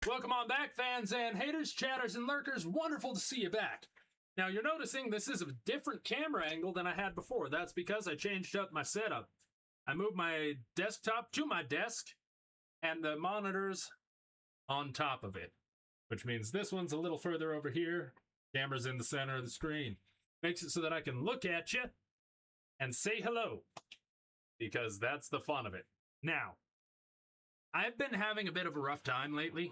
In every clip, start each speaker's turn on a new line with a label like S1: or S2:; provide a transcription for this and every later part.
S1: Welcome on back, fans and haters, chatters, and lurkers. Wonderful to see you back. Now, you're noticing this is a different camera angle than I had before. That's because I changed up my setup. I moved my desktop to my desk and the monitors on top of it, which means this one's a little further over here. Camera's in the center of the screen. Makes it so that I can look at you and say hello, because that's the fun of it. Now, I've been having a bit of a rough time lately.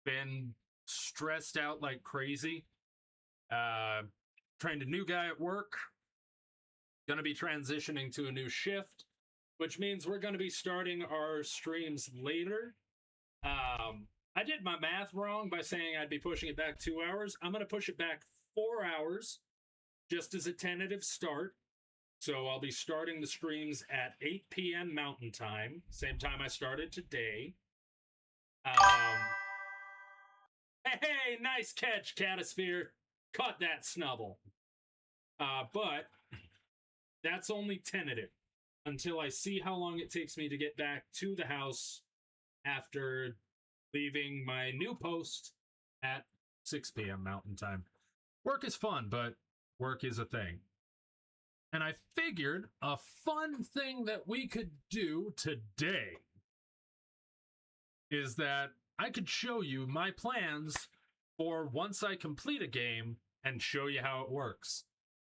S1: Been stressed out like crazy. Trained a new guy at work. Gonna be transitioning to a new shift, which means we're gonna be starting our streams later. I did my math wrong by saying I'd be pushing it back 2 hours. I'm gonna push it back 4 hours, just as a tentative start. So I'll be starting the streams at 8 p.m. Mountain Time, same time I started today. Hey, nice catch, Catasphere. Caught that snubble. But that's only tentative until I see how long it takes me to get back to the house after leaving my new post at 6 p.m. Mountain Time. Work is fun, but work is a thing. And I figured a fun thing that we could do today is that I could show you my plans for once I complete a game and show you how it works.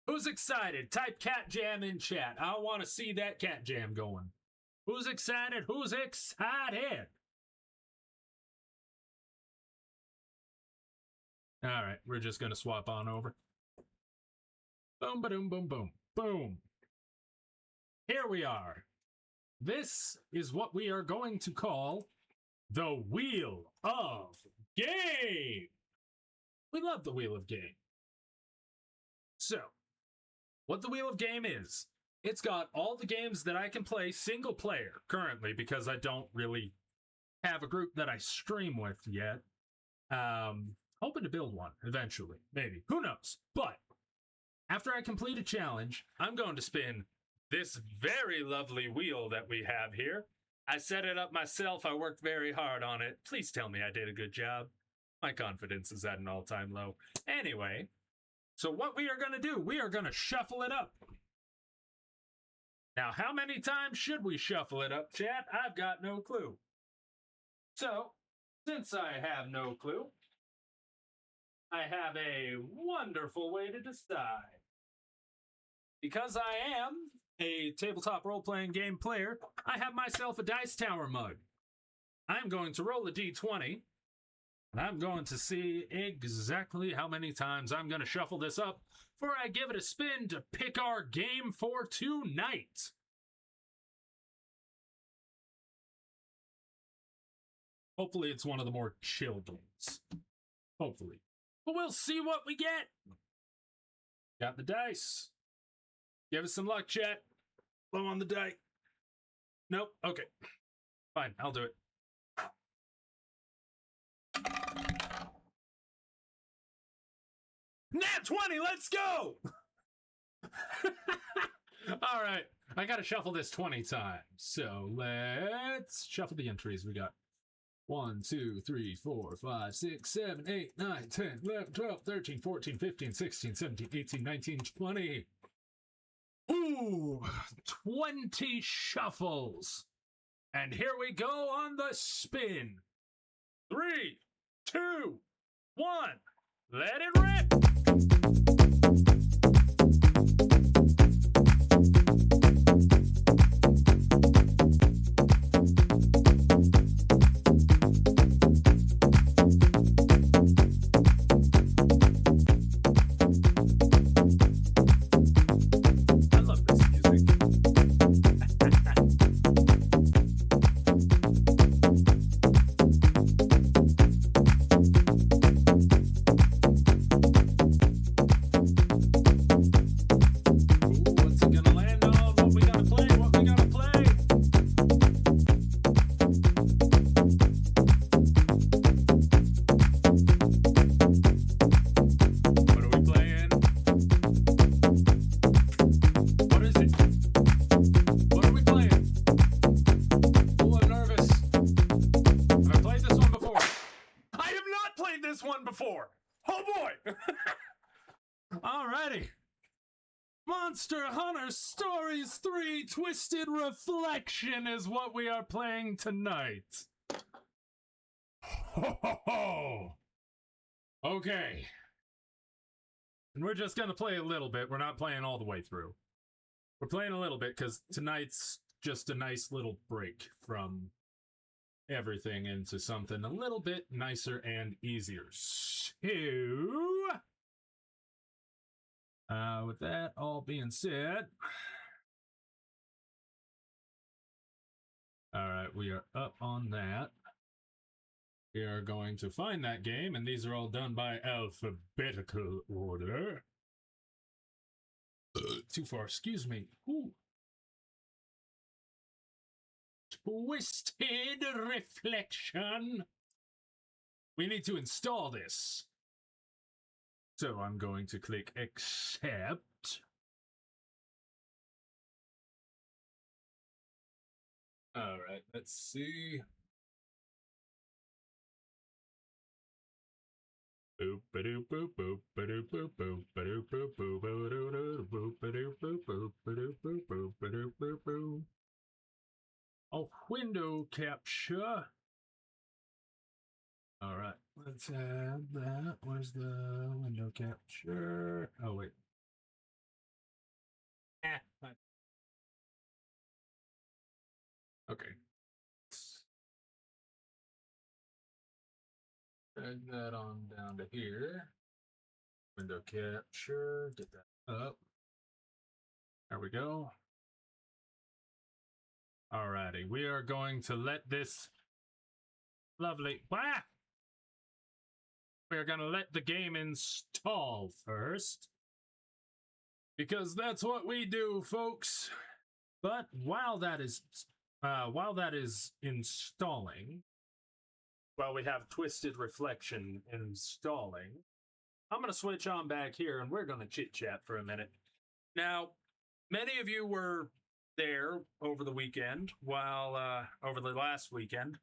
S1: Who's excited? Type cat jam in chat. I want to see that cat jam going. Who's excited? Who's excited? All right, we're just going to swap on over. Boom, ba-doom, boom, boom, boom. Here we are. This is what we are going to call the Wheel of Game. We love the Wheel of Game. So, what the Wheel of Game is, it's got all the games that I can play single player currently because I don't really have a group that I stream with yet. Hoping to build one eventually, maybe. Who knows? But after I complete a challenge, I'm going to spin this very lovely wheel that we have here. I set it up myself. I worked very hard on it. Please tell me I did a good job. My confidence is at an all-time low. Anyway, so what we are going to do, we are going to shuffle it up. Now, how many times should we shuffle it up, chat? I've got no clue. So, since I have no clue, I have a wonderful way to decide. Because I am a tabletop role-playing game player, I have myself a Dice Tower mug. I'm going to roll a d20, and I'm going to see exactly how many times I'm going to shuffle this up before I give it a spin to pick our game for tonight. Hopefully it's one of the more chill games. Hopefully. But we'll see what we get. Got the dice. Give us some luck, chat. Blow on the die. Nope. Okay. Fine. I'll do it. Nat 20. Let's go. All right. I got to shuffle this 20 times. So let's shuffle the entries we got. 1, 2, 3, 4, 5, 6, 7, 8, 9, 10, 11, 12, 13, 14, 15, 16, 17, 18, 19, 20. Ooh, 20 shuffles. And here we go on the spin. 3, 2, 1. Let it rip. this one before. Oh boy! Alrighty. Monster Hunter Stories 3 Twisted Reflection is what we are playing tonight. Ho ho ho! Okay. And we're just gonna play a little bit. We're not playing all the way through. We're playing a little bit because tonight's just a nice little break from everything into something a little bit nicer and easier. So, with that all being said, all right, we are up on that. We are going to find that game, and these are all done by alphabetical order. Too far, excuse me. Ooh. Twisted Reflection. We need to install this. So I'm going to click accept. All right, let's see. Boop ba-doop boop boop ba-doop boop boop ba-doop boop boop ba-doop boop ba-doop boop boop ba-doop boop boop ba-doop boop boop. Oh, window capture. All right, let's add that. Where's the window capture? Oh wait. Okay. Drag that on down to here. Window capture. Get that up. There we go. Alrighty, we are going to let this lovely. Wah! We're gonna let the game install first. Because that's what we do, folks. But while that is installing, while we have Twisted Reflection installing, I'm going to switch on back here and we're going to chit-chat for a minute. Now, many of you were there over the weekend, over the last weekend,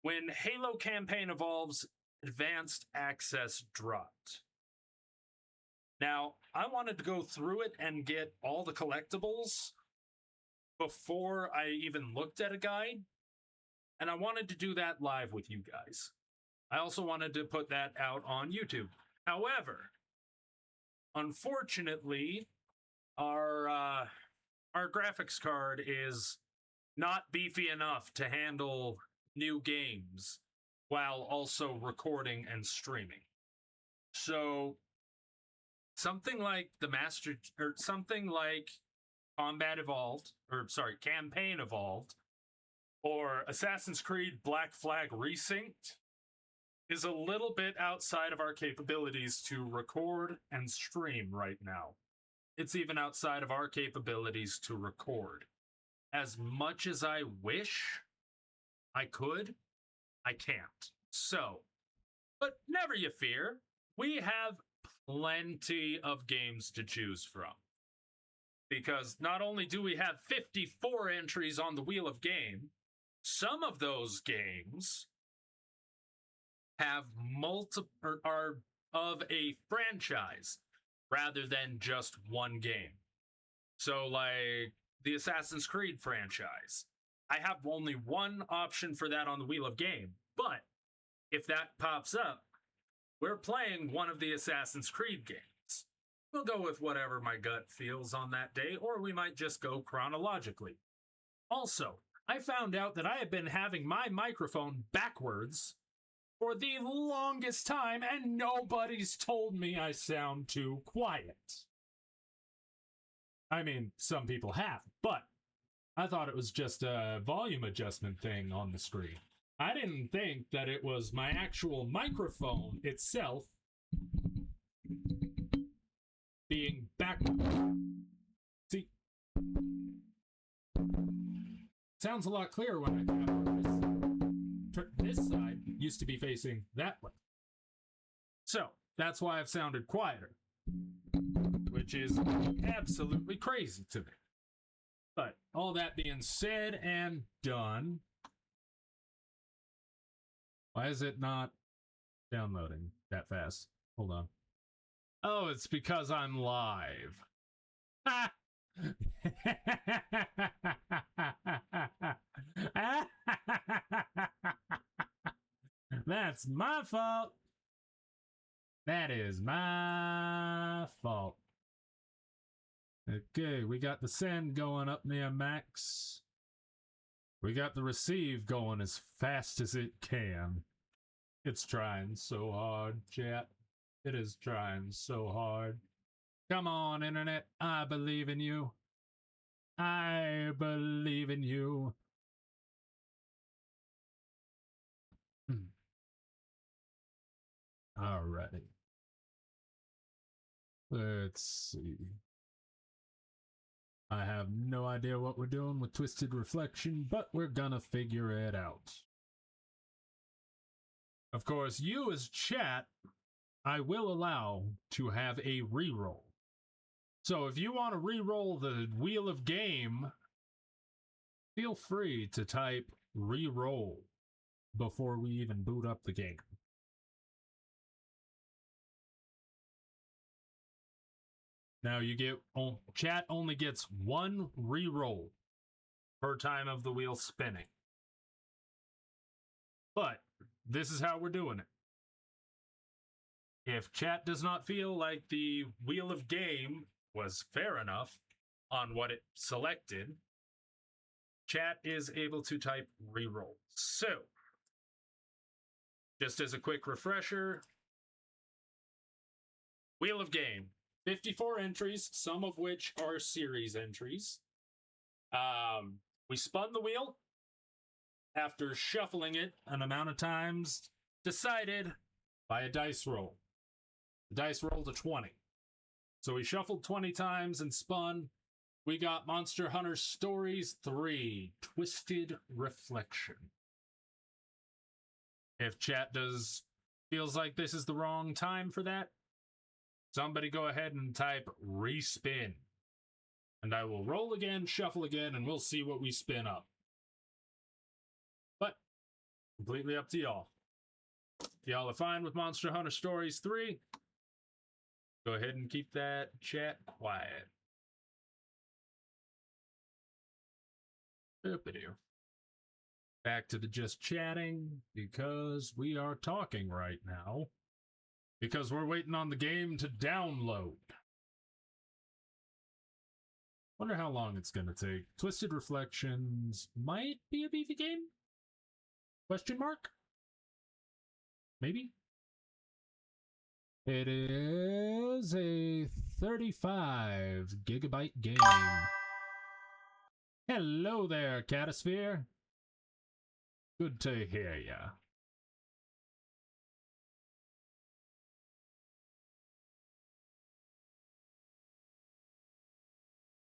S1: when Halo Campaign Evolves Advanced Access dropped. Now, I wanted to go through it and get all the collectibles before I even looked at a guide, and I wanted to do that live with you guys. I also wanted to put that out on YouTube. However, unfortunately, our graphics card is not beefy enough to handle new games while also recording and streaming. So something like Campaign Evolved, or Assassin's Creed Black Flag Resynced is a little bit outside of our capabilities to record and stream right now. It's even outside of our capabilities to record. As much as I wish I could, I can't. So, but never you fear, we have plenty of games to choose from. Because not only do we have 54 entries on the Wheel of Game, some of those games have are of a franchise rather than just one game. So like the Assassin's Creed franchise, I have only one option for that on the Wheel of Game, but if that pops up, we're playing one of the Assassin's Creed games. We'll go with whatever my gut feels on that day, or we might just go chronologically. Also, I found out that I have been having my microphone backwards for the longest time, and nobody's told me I sound too quiet. I mean, some people have, but I thought it was just a volume adjustment thing on the screen. I didn't think that it was my actual microphone itself being backwards. See? Sounds a lot clearer when I tap on this. This side used to be facing that way. So, that's why I've sounded quieter. Which is absolutely crazy to me. But, all that being said and done, why is it not downloading that fast. Hold on. Oh, it's because I'm live. Ah! That's my fault. That is my fault. Okay, we got the send going up near max. We got the receive going as fast as it can. It's trying so hard, chat. It is trying so hard. Come on, internet. I believe in you. I believe in you. Alrighty. Let's see. I have no idea what we're doing with Twisted Reflection, but we're gonna figure it out. Of course, you as chat, I will allow to have a reroll. So if you want to reroll the Wheel of Game, feel free to type reroll before we even boot up the game. Now you get, chat only gets one reroll per time of the wheel spinning. But this is how we're doing it. If chat does not feel like the Wheel of Game was fair enough on what it selected, chat is able to type reroll. So, just as a quick refresher, Wheel of Game, 54 entries, some of which are series entries. We spun the wheel after shuffling it an amount of times, decided by a dice roll. The dice rolled a 20. So we shuffled 20 times and spun. We got Monster Hunter Stories 3, Twisted Reflection. If chat feels like this is the wrong time for that, somebody go ahead and type respin. And I will roll again, shuffle again, and we'll see what we spin up. But, completely up to y'all. If y'all are fine with Monster Hunter Stories 3, go ahead and keep that chat quiet. Back to the just chatting, because we are talking right now. Because we're waiting on the game to download. Wonder how long it's gonna take. Twisted Reflections might be a beefy game? Question mark? Maybe? It is a 35 gigabyte game. Hello there, Catasphere. Good to hear ya.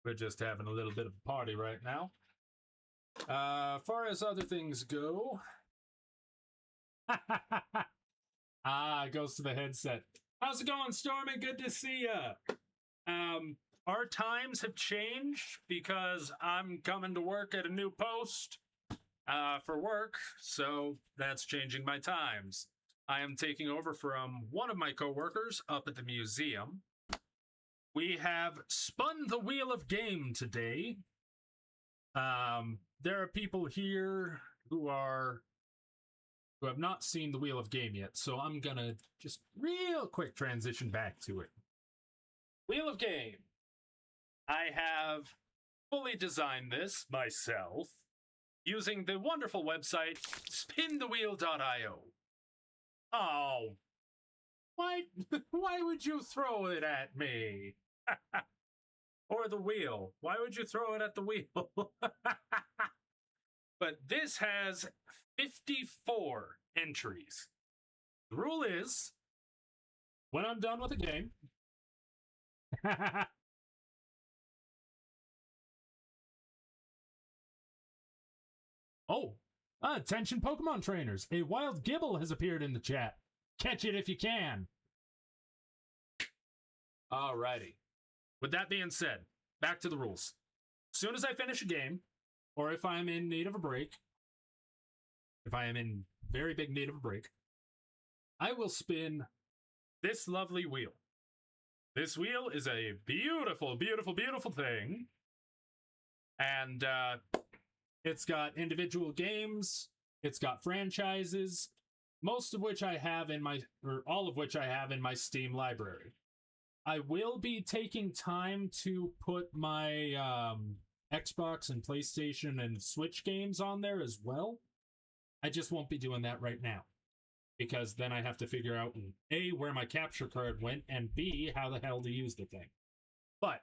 S1: We're just having a little bit of a party right now. Far as other things go... it goes to the headset. How's it going, Stormy? Good to see ya. Our times have changed because I'm coming to work at a new post for work, so that's changing my times. I am taking over from one of my coworkers up at the museum. We have spun the Wheel of Game today. There are people here who have not seen the Wheel of Game yet, so I'm gonna just real quick transition back to it. Wheel of Game. I have fully designed this myself using the wonderful website spinthewheel.io. Oh, why would you throw it at me? Or the wheel. Why would you throw it at the wheel? But this has 54 entries. The rule is, when I'm done with a game... Oh, attention Pokemon trainers. A wild Gibble has appeared in the chat. Catch it if you can. Alrighty. With that being said, back to the rules. As soon as I finish a game, or if I'm in need of a break, if I am in very big need of a break, I will spin this lovely wheel. This wheel is a beautiful, beautiful, beautiful thing. And it's got individual games. It's got franchises, most of which I have in my, or all of which I have in my Steam library. I will be taking time to put my Xbox and PlayStation and Switch games on there as well. I just won't be doing that right now, because then I have to figure out A, where my capture card went, and B, how the hell to use the thing. But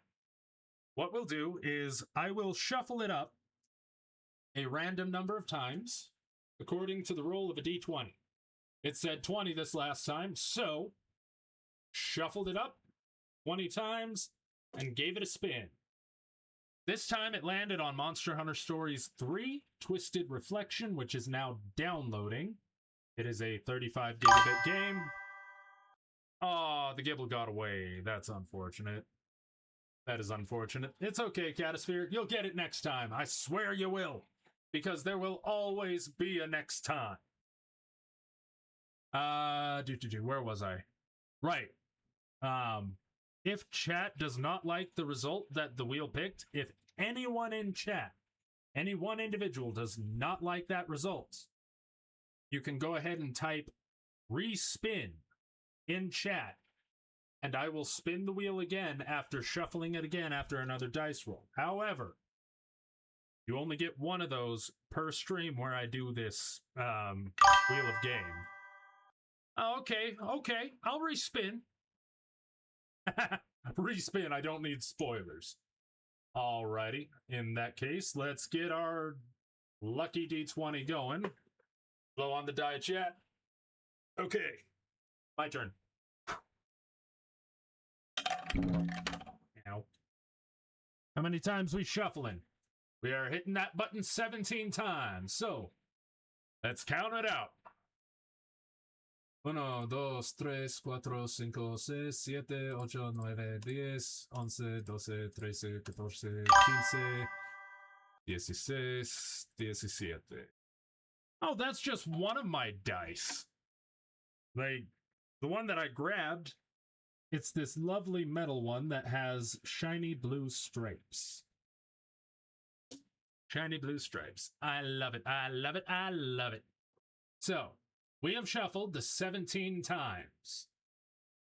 S1: what we'll do is I will shuffle it up a random number of times according to the roll of a d20. It said 20 this last time, so shuffled it up 20 times and gave it a spin. This time it landed on Monster Hunter Stories 3 Twisted Reflection, which is now downloading. It is a 35 gigabit game. Oh, the Gibble got away. That's unfortunate. That is unfortunate. It's okay, Catasphere. You'll get it next time. I swear you will. Because there will always be a next time. Where was I? Right. If chat does not like the result that the wheel picked, if anyone in chat, any one individual does not like that result, you can go ahead and type respin in chat, and I will spin the wheel again after shuffling it again after another dice roll. However, you only get one of those per stream where I do this wheel of game. Okay, I'll respin. Respin, I don't need spoilers. Alrighty, in that case, let's get our lucky d20 going. Blow on the die, chat. Okay, my turn. Ow. How many times we shuffling? We are hitting that button 17 times, so let's count it out. 1, 2, 3, 4, 5, 6, 7, 8, 9, 10, 11, 12, 13, 14, 15, 16, 17. Oh, that's just one of my dice. Like, the one that I grabbed, it's this lovely metal one that has shiny blue stripes. Shiny blue stripes. I love it. I love it. I love it. So, we have shuffled the 17 times.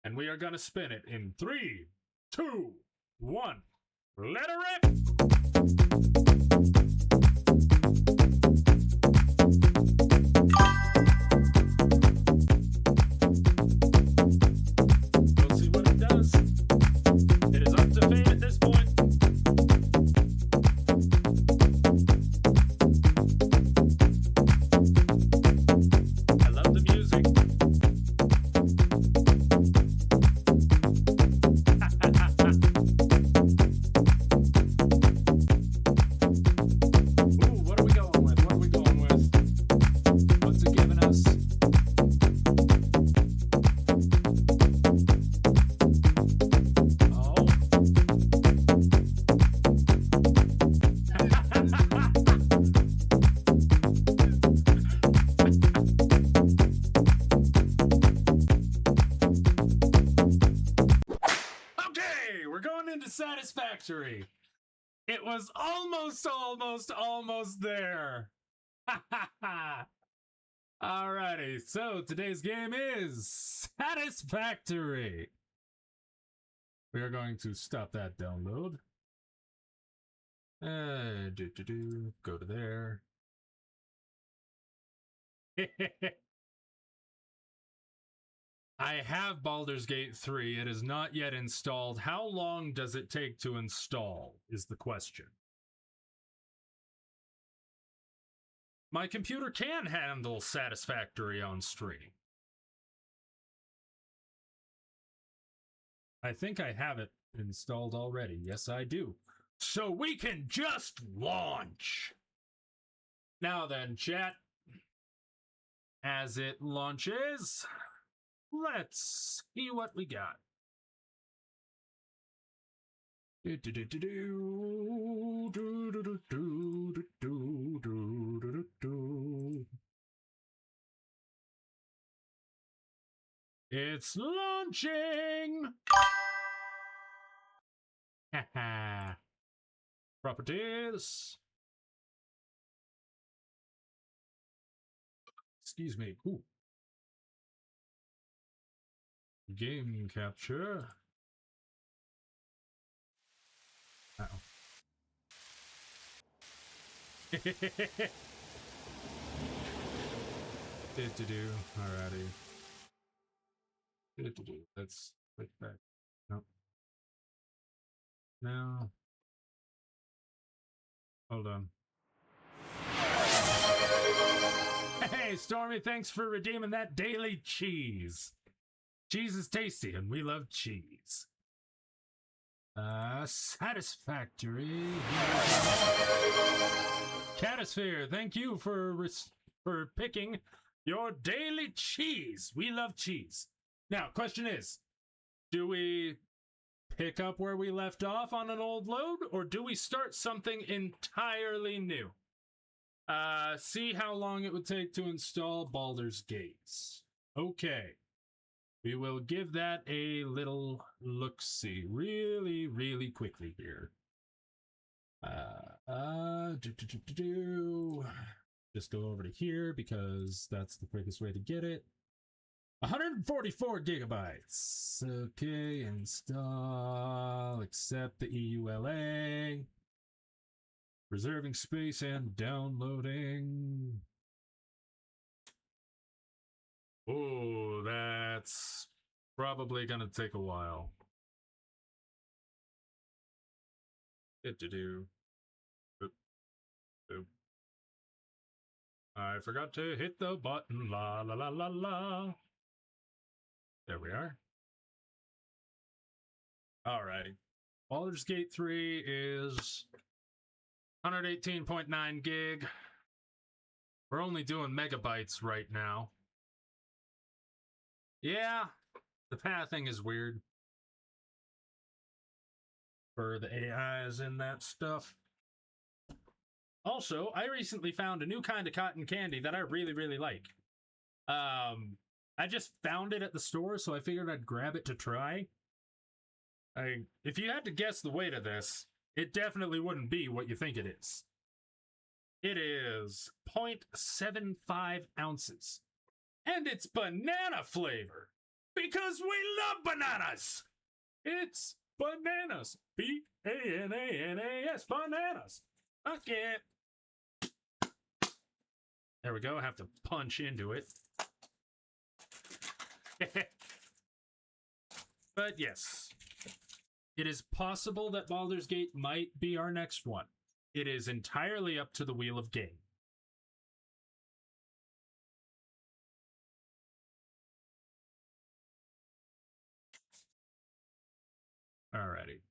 S1: And we are going to spin it in 3, 2, 1. Let her rip! We'll see what it does. It is up to fate at this point. Satisfactory. It was almost there. Alrighty, so today's game is Satisfactory. We are going to stop that download. Go to there. I have Baldur's Gate 3. It is not yet installed. How long does it take to install is the question. My computer can handle Satisfactory on stream. I think I have it installed already. Yes, I do. So we can just launch. Now then, chat. As it launches, let's see what we got. It's launching! Haha. Properties. Excuse me. Ooh. Game capture. Uh-oh. Do. Alrighty. Do. Let's click back. Nope. No. Hold on. Hey, Stormy, thanks for redeeming that daily cheese. Cheese is tasty, and we love cheese. Satisfactory. Catasphere, thank you for picking your daily cheese. We love cheese. Now, question is, do we pick up where we left off on an old load, or do we start something entirely new? See how long it would take to install Baldur's Gate. Okay. We will give that a little look-see really, really quickly here. Just go over to here because that's the quickest way to get it. 144 gigabytes. Okay, install, accept the EULA. Reserving space and downloading. Oh, that's probably gonna take a while. Do. I forgot to hit the button. La la la la la. There we are. Alrighty. Baldur's Gate 3 is 118.9 gig. We're only doing megabytes right now. Yeah, the pathing is weird for the AIs and that stuff. Also, I recently found a new kind of cotton candy that I really, really like. I just found it at the store, so I figured I'd grab it to try. If you had to guess the weight of this, it definitely wouldn't be what you think it is. It is 0.75 ounces. And it's banana flavor. Because we love bananas! It's bananas. B-A-N-A-N-A-S. Bananas. Okay. There we go. I have to punch into it. But yes. It is possible that Baldur's Gate might be our next one. It is entirely up to the Wheel of Game. Alrighty.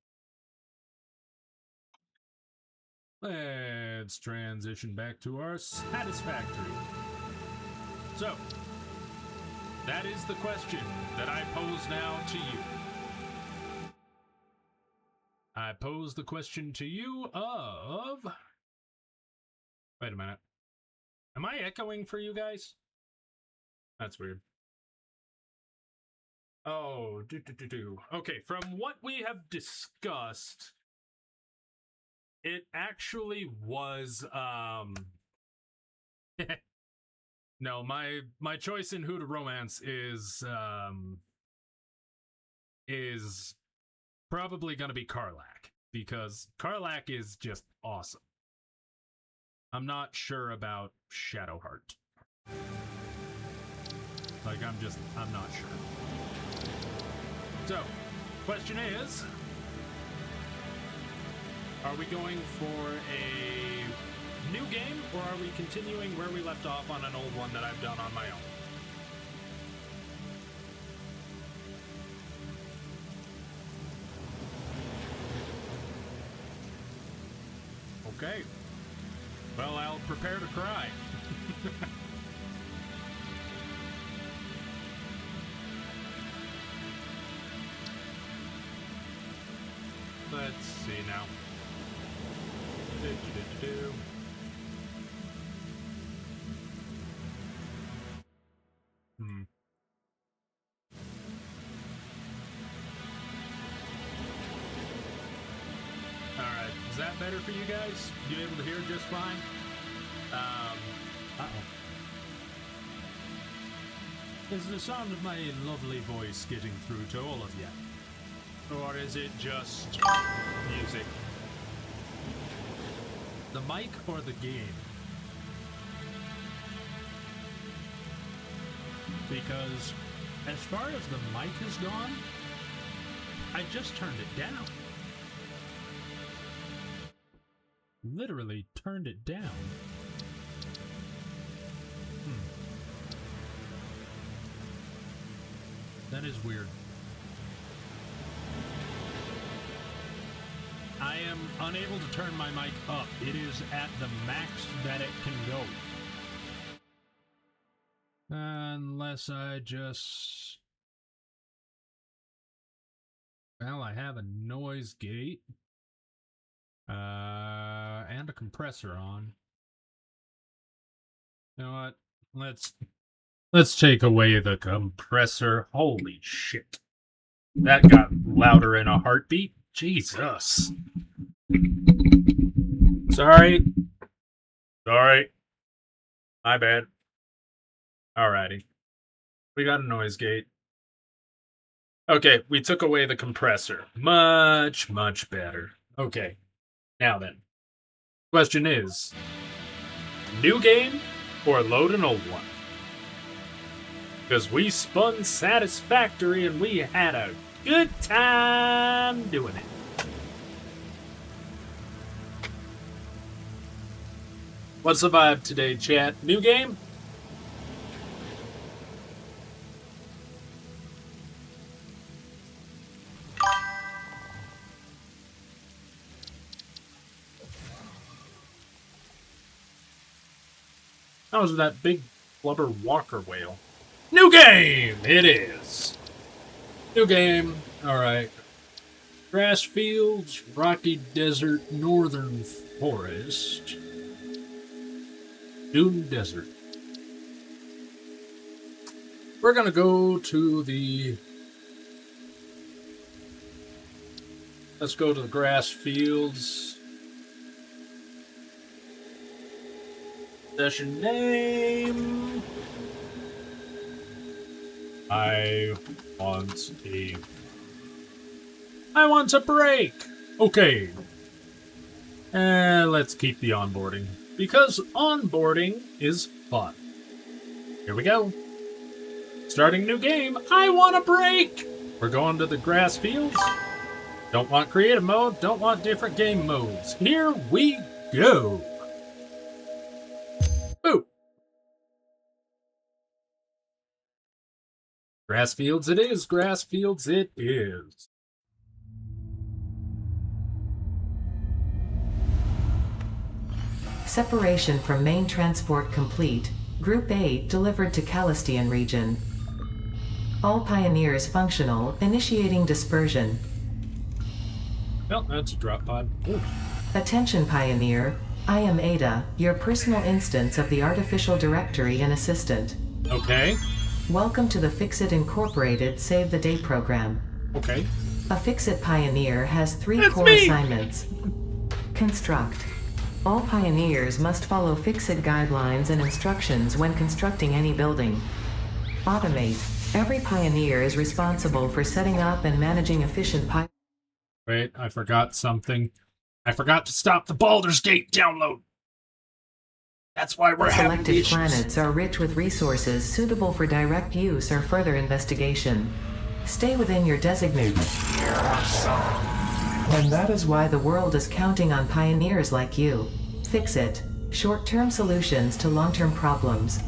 S1: Let's transition back to our Satisfactory. So, that is the question that I pose now to you. I pose the question to you of... Wait a minute. Am I echoing for you guys? That's weird. Oh, Okay, from what we have discussed, it actually was, No, my choice in Who to Romance is probably gonna be Karlach, because Karlach is just awesome. I'm not sure about Shadowheart. Like, I'm not sure. So, question is, are we going for a new game, or are we continuing where we left off on an old one that I've done on my own? Okay. Well, I'll prepare to cry. Let's see now. better for you guys? You able to hear just fine? Uh-oh. Is the sound of my lovely voice getting through to all of you? Or is it just music? The mic or the game? Because as far as the mic has gone, I just turned it down. Literally turned it down. That is weird. I am unable to turn my mic up. It is at the max that it can go. Unless I just... Well, I have a noise gate. And a compressor on. You know what? Let's take away the compressor. Holy shit. That got louder in a heartbeat. Jesus. Sorry. My bad. Alrighty. We got a noise gate. Okay, we took away the compressor. Much, much better. Okay. Now then. Question is, new game or load an old one? Because we spun Satisfactory and we had a good time doing it. What's the vibe today, chat? New game? That was that big blubber walker whale. New game! It is. New game. Alright. Grass fields, rocky desert, northern forest. Dune desert. We're gonna go to the... Let's go to the grass fields. Session name. I want a break. Okay. Let's keep the onboarding. Because onboarding is fun. Here we go. Starting new game. I want a break. We're going to the grass fields. Don't want creative mode. Don't want different game modes. Here we go. Boo. Grass fields it is. Grass fields it is.
S2: Separation from main transport complete. Group A delivered to Calistian region. All pioneers functional. Initiating dispersion.
S1: Well, that's a drop pod. Ooh.
S2: Attention Pioneer. I am Ada, your personal instance of the artificial directory and assistant.
S1: Okay.
S2: Welcome to the Fixit Incorporated Save the Day program.
S1: Okay.
S2: A Fixit Pioneer has three
S1: That's
S2: core
S1: me!
S2: assignments. Construct. All Pioneers must follow Fixit guidelines and instructions when constructing any building. Automate. Every Pioneer is responsible for setting up and managing efficient
S1: Wait, I forgot something. I forgot to stop the Baldur's Gate download. That's why we're having
S2: Selected
S1: issues.
S2: planets are rich with resources suitable for direct use or further investigation. Stay within your designated. And that is why the world is counting on pioneers like you. Fix it. Short-term solutions to long-term problems.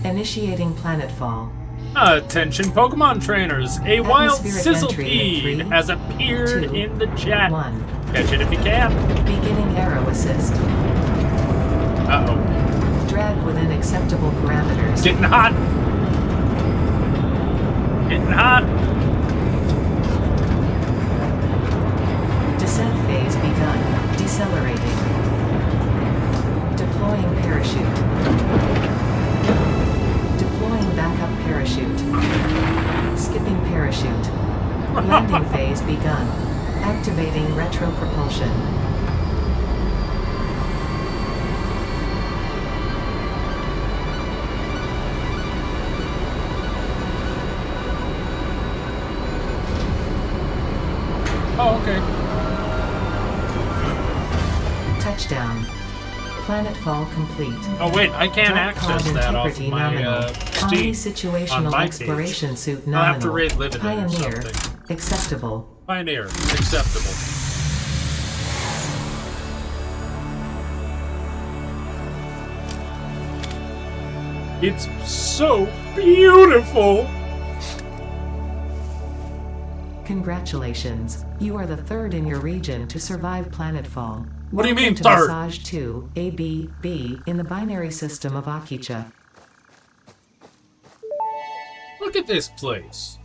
S2: Initiating planetfall.
S1: Attention Pokemon trainers, a wild
S2: Atmospheric entry in
S1: Sizzlepede
S2: 3,
S1: has appeared
S2: 2,
S1: in the chat.
S2: 1.
S1: Catch it if you can.
S2: Beginning arrow assist.
S1: Uh-oh.
S2: Drag within acceptable parameters.
S1: Getting hot. Getting hot.
S2: Descent phase begun. Decelerating. Deploying parachute. Deploying backup parachute. Skipping parachute. Landing phase begun. Activating retropropulsion.
S1: Oh, okay.
S2: Touchdown. Planetfall complete.
S1: Oh wait, I can't
S2: Drop
S1: access
S2: pod
S1: that off
S2: integrity
S1: of my
S2: nominal. Highly
S1: Steam. on
S2: situational
S1: my
S2: exploration
S1: page.
S2: suit
S1: I'll
S2: nominal.
S1: have to rate limited or
S2: Pioneer.
S1: something.
S2: Acceptable.
S1: Pioneer, acceptable. It's so beautiful.
S2: Congratulations. You are the third in your region to survive planetfall.
S1: What do you mean
S2: Welcome to
S1: third?
S2: Massage 2, A, B, B, in the binary system of Akicha.
S1: Look at this place.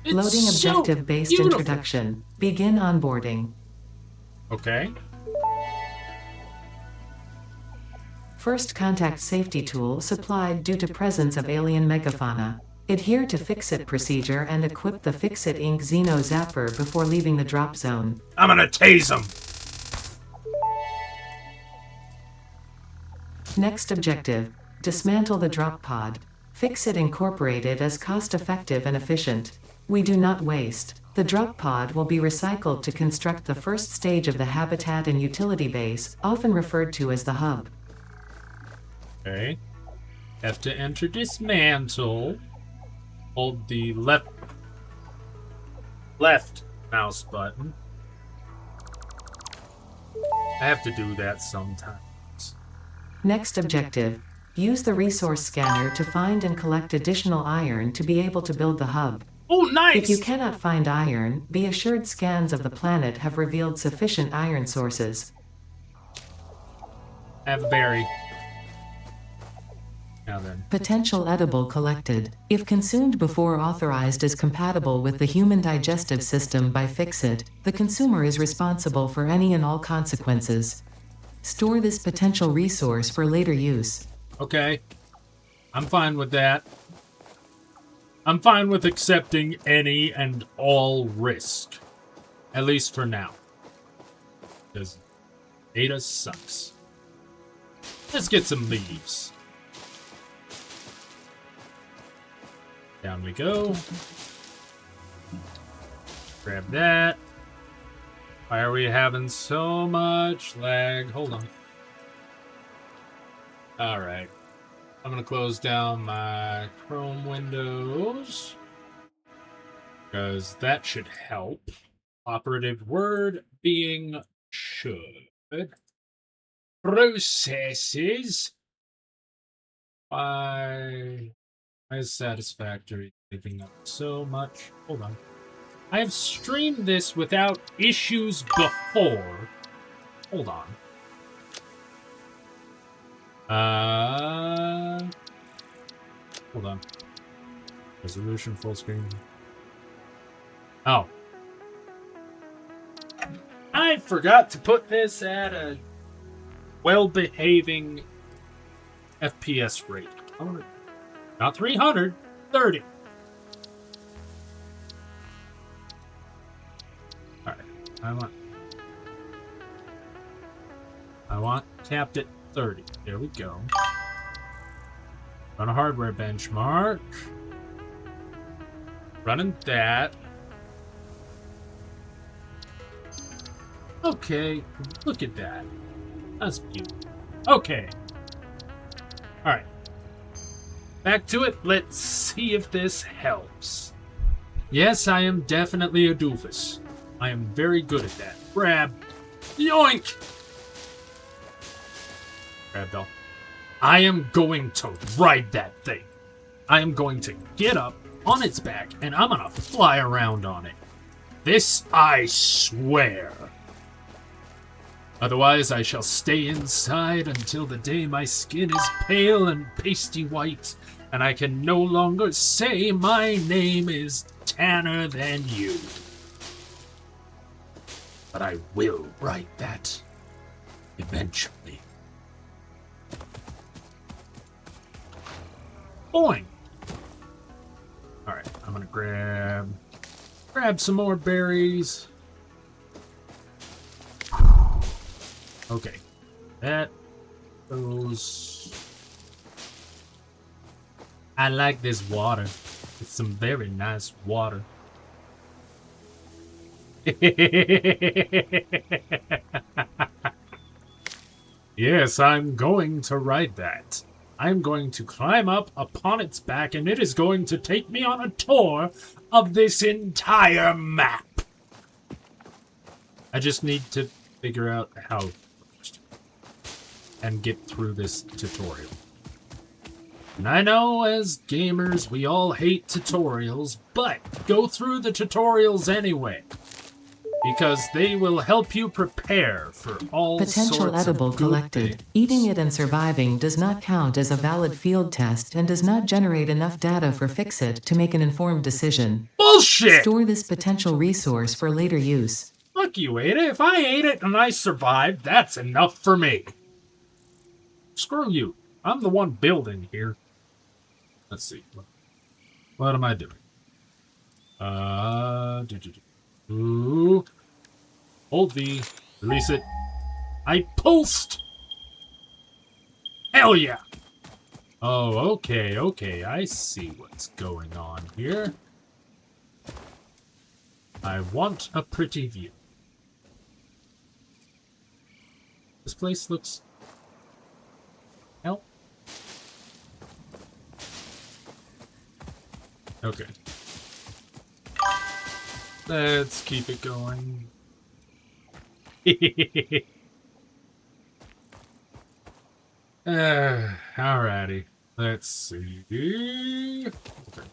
S1: It's
S2: Loading
S1: so
S2: objective-based
S1: beautiful.
S2: introduction. Begin onboarding.
S1: Okay.
S2: First contact safety tool supplied due to presence of alien megafauna. Adhere to Fix-It procedure and equip the Fix-It Inc. Xeno Zapper before leaving the drop zone.
S1: I'm gonna tase him.
S2: Next objective. Dismantle the drop pod. Fix-It incorporated as cost-effective and efficient. We do not waste. The drop pod will be recycled to construct the first stage of the habitat and utility base, often referred to as the hub.
S1: Okay. Have to enter dismantle. Hold the left mouse button. I have to do that sometimes.
S2: Next objective. Use the resource scanner to find and collect additional iron to be able to build the hub.
S1: Oh, nice!
S2: If you cannot find iron, be assured scans of the planet have revealed sufficient iron sources.
S1: Have a berry. Now then.
S2: Potential edible collected. If consumed before authorized as compatible with the human digestive system by Fix-It, the consumer is responsible for any and all consequences. Store this potential resource for later use.
S1: Okay. I'm fine with that. I'm fine with accepting any and all risk. At least for now. Because Ada sucks. Let's get some leaves. Down we go. Grab that. Why are we having so much lag? Hold on. Alright. I'm going to close down my Chrome windows. Because that should help. Operative word being should. Processes. Why is Satisfactory taking up so much? Hold on. I have streamed this without issues before. Hold on. Hold on. Resolution full screen. Oh. I forgot to put this at a well-behaving FPS rate. Not 300, 30. Alright, I want capped at 30. There we go. Run a hardware benchmark. Running that. Okay, look at that. That's beautiful. Okay. Alright. Back to it. Let's see if this helps. Yes, I am definitely a doofus. I am very good at that. Grab. Yoink! Grab doll. I am going to ride that thing. I am going to get up on its back and I'm gonna fly around on it. This I swear. Otherwise, I shall stay inside until the day my skin is pale and pasty white, and I can no longer say my name is tanner than you. But I will write that eventually. Boing! Alright, I'm gonna grab some more berries. Okay. That goes... I like this water. It's some very nice water. Yes, I'm going to ride that. I'm going to climb up upon its back, and it is going to take me on a tour of this entire map. I just need to figure out how first and get through this tutorial. And I know as gamers, we all hate tutorials, but go through the tutorials anyway. Because they will help you prepare for all
S2: Potential
S1: sorts
S2: edible
S1: of good
S2: collected.
S1: things.
S2: Eating it and surviving does not count as a valid field test and does not generate enough data for Fixit to make an informed decision.
S1: Bullshit!
S2: Store this potential resource for later use.
S1: Fuck you, Ada. If I ate it and I survived, that's enough for me. Screw you. I'm the one building here. Let's see. What am I doing? Ooh. Hold V. Release it. I pulsed! Hell yeah! Oh, okay. I see what's going on here. I want a pretty view. This place looks... Hell. Okay. Let's keep it going. Alrighty. Let's see. Okay.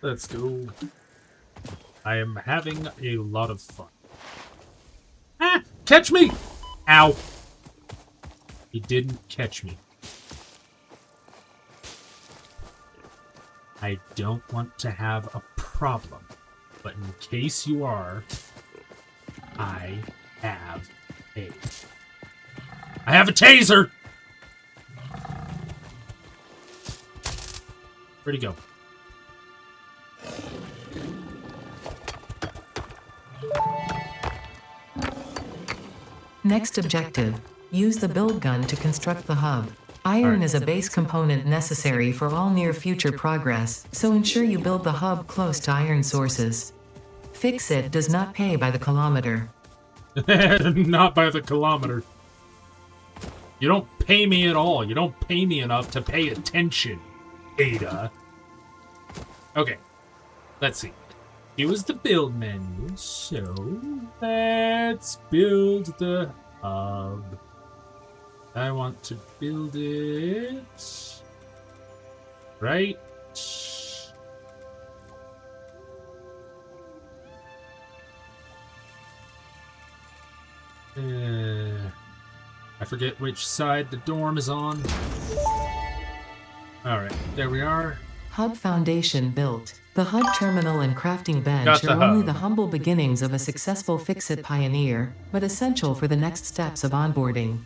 S1: Let's go. I am having a lot of fun. Ah! Catch me! Ow. He didn't catch me. I don't want to have a problem, but in case you are, I have a taser! Where'd he go?
S2: Next objective. Use the build gun to construct the hub. Iron is a base component necessary for all near-future progress, so ensure you build the hub close to iron sources. Fixit does not pay by the kilometer.
S1: Not by the kilometer. You don't pay me at all. You don't pay me enough to pay attention, Ada. Okay, let's see. Here was the build menu, so let's build the hub. I want to build it right. I forget which side the dorm is on. Alright, there we are.
S2: Hub foundation built. The hub terminal and crafting bench
S1: Got the
S2: are only
S1: hub.
S2: the humble beginnings of a successful Fixit pioneer, but essential for the next steps of onboarding.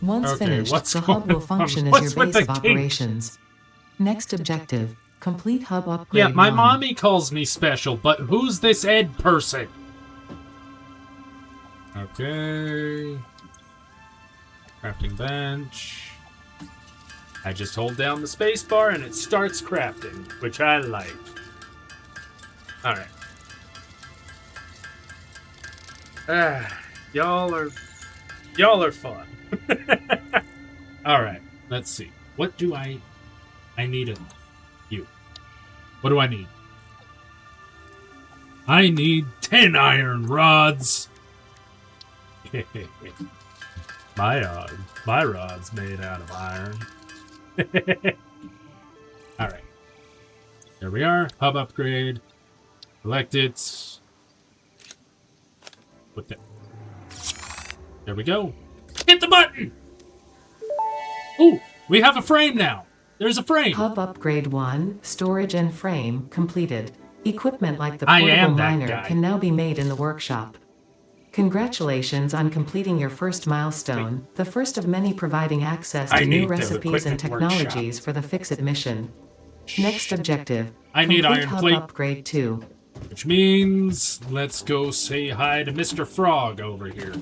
S2: Once
S1: Okay,
S2: finished,
S1: what's
S2: the hub will
S1: going on?
S2: function as
S1: What's
S2: your
S1: with
S2: base
S1: the
S2: of
S1: king?
S2: operations. Next objective. Complete hub upgrade
S1: Yeah, my
S2: 1.
S1: mommy calls me special, but who's this Ed person? Okay. Crafting bench. I just hold down the space bar and it starts crafting, which I like. Alright. Y'all are fun. Alright, let's see. What do I need a you. What do I need? I need 10 iron rods. My rod's made out of iron. Alright. There we are. Hub upgrade. Select it. Put that. There we go. Hit the button! Ooh, we have a frame now. There's a frame.
S2: Hub upgrade 1, storage and frame, completed. Equipment like the
S1: I
S2: portable
S1: am that
S2: miner
S1: guy.
S2: can now be made in the workshop. Congratulations on completing your first milestone, the first of many providing access
S1: I
S2: to new
S1: need the
S2: recipes and
S1: equipment
S2: technologies for the Fixit mission. Next objective.
S1: I need
S2: complete
S1: iron
S2: hub
S1: plate.
S2: upgrade 2.
S1: Which means, let's go say hi to Mr. Frog over here.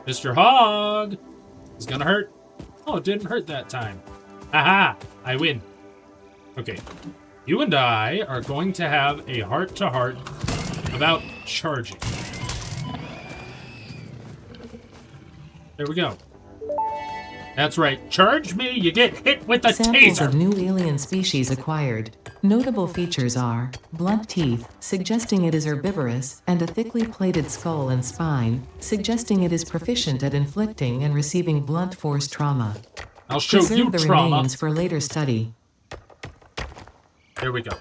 S1: Mr. Hog! Is gonna hurt? Oh, it didn't hurt that time. Haha! I win. Okay. You and I are going to have a heart-to-heart about charging. There we go. That's right. Charge me, you get hit with a
S2: Samples
S1: taser.
S2: of new alien species acquired. Notable features are blunt teeth, suggesting it is herbivorous, and a thickly plated skull and spine, suggesting it is proficient at inflicting and receiving blunt force trauma.
S1: I'll show
S2: Preserve
S1: you
S2: the
S1: trauma.
S2: remains for later study.
S1: There we go.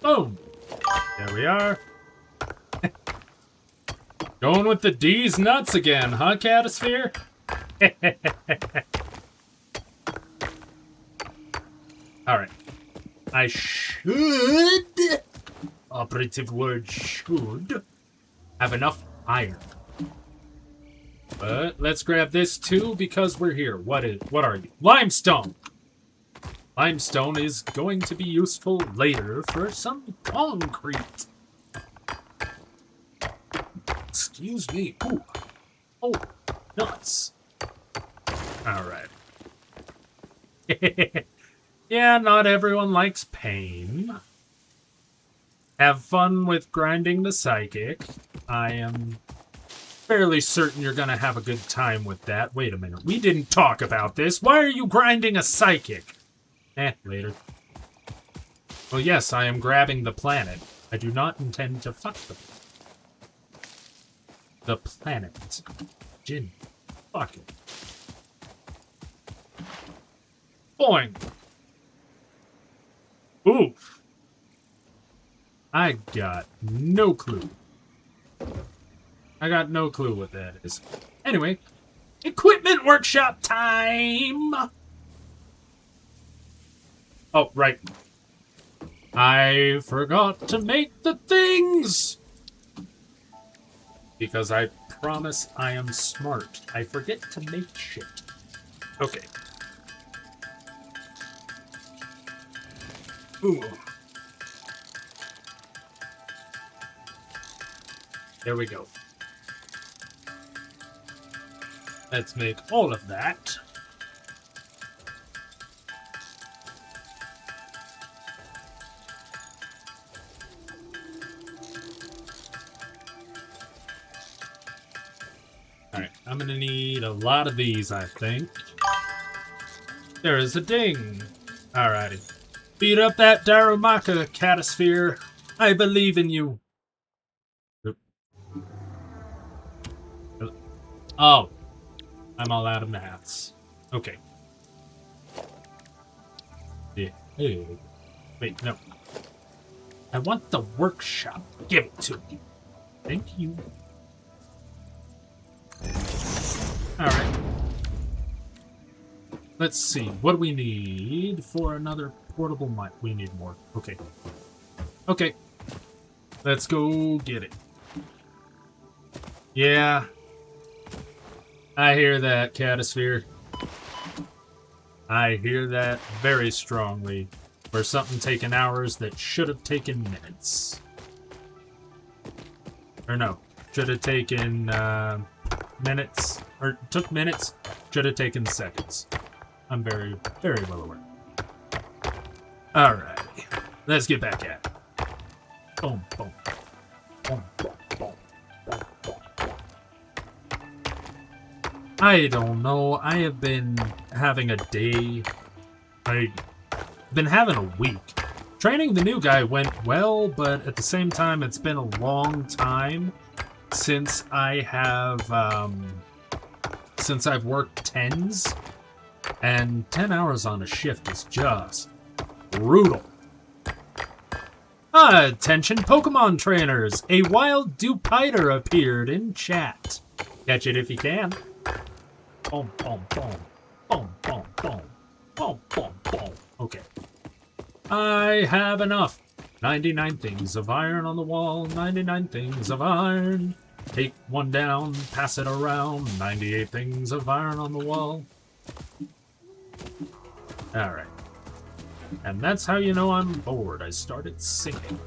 S1: Boom. There we are. Going with the D's nuts again, huh, Catasphere? Alright. I should, operative word should, have enough iron. But let's grab this too because we're here. What are you? Limestone! Limestone is going to be useful later for some concrete. Excuse me. Ooh. Oh, nuts. Alright. Yeah, not everyone likes pain. Have fun with grinding the psychic. I am fairly certain you're gonna have a good time with that. Wait a minute, we didn't talk about this. Why are you grinding a psychic? Later. Well, yes, I am grabbing the planet. I do not intend to fuck them. The planet. Jin. Fuck it. Boing. Oof. I got no clue. I got no clue what that is. Anyway, equipment workshop time! Oh, right. I forgot to make the things! Because I promise I am smart. I forget to make shit. Okay. Ooh. There we go. Let's make all of that. Alright, I'm gonna need a lot of these, I think. There is a ding. Alrighty. Beat up that Darumaka, Catasphere. I believe in you. Oh. I'm all out of maths. Okay. Yeah. Hey. Wait, no. I want the workshop. Give it to me. Thank you. Alright. Let's see. What do we need for another portable mic? We need more. Okay. Okay. Let's go get it. Yeah. I hear that, Catasphere. I hear that very strongly. For something taking hours that should have taken minutes. Or no. Should have taken minutes. Or took minutes. Should have taken seconds. I'm very, very well aware. Alright. Let's get back at it. Boom, boom. Boom, boom, boom. I don't know. I have been having a day. I've been having a week. Training the new guy went well, but at the same time, it's been a long time since I have, since I've worked 10s. And 10 hours on a shift is just brutal. Attention Pokemon trainers! A wild Dupiter appeared in chat. Catch it if you can. Boom, boom, boom. Boom, boom, boom. Boom, boom, boom. Okay. I have enough. 99 things of iron on the wall. 99 things of iron. Take one down, pass it around. 98 things of iron on the wall. Alright. And that's how you know I'm bored. I started singing.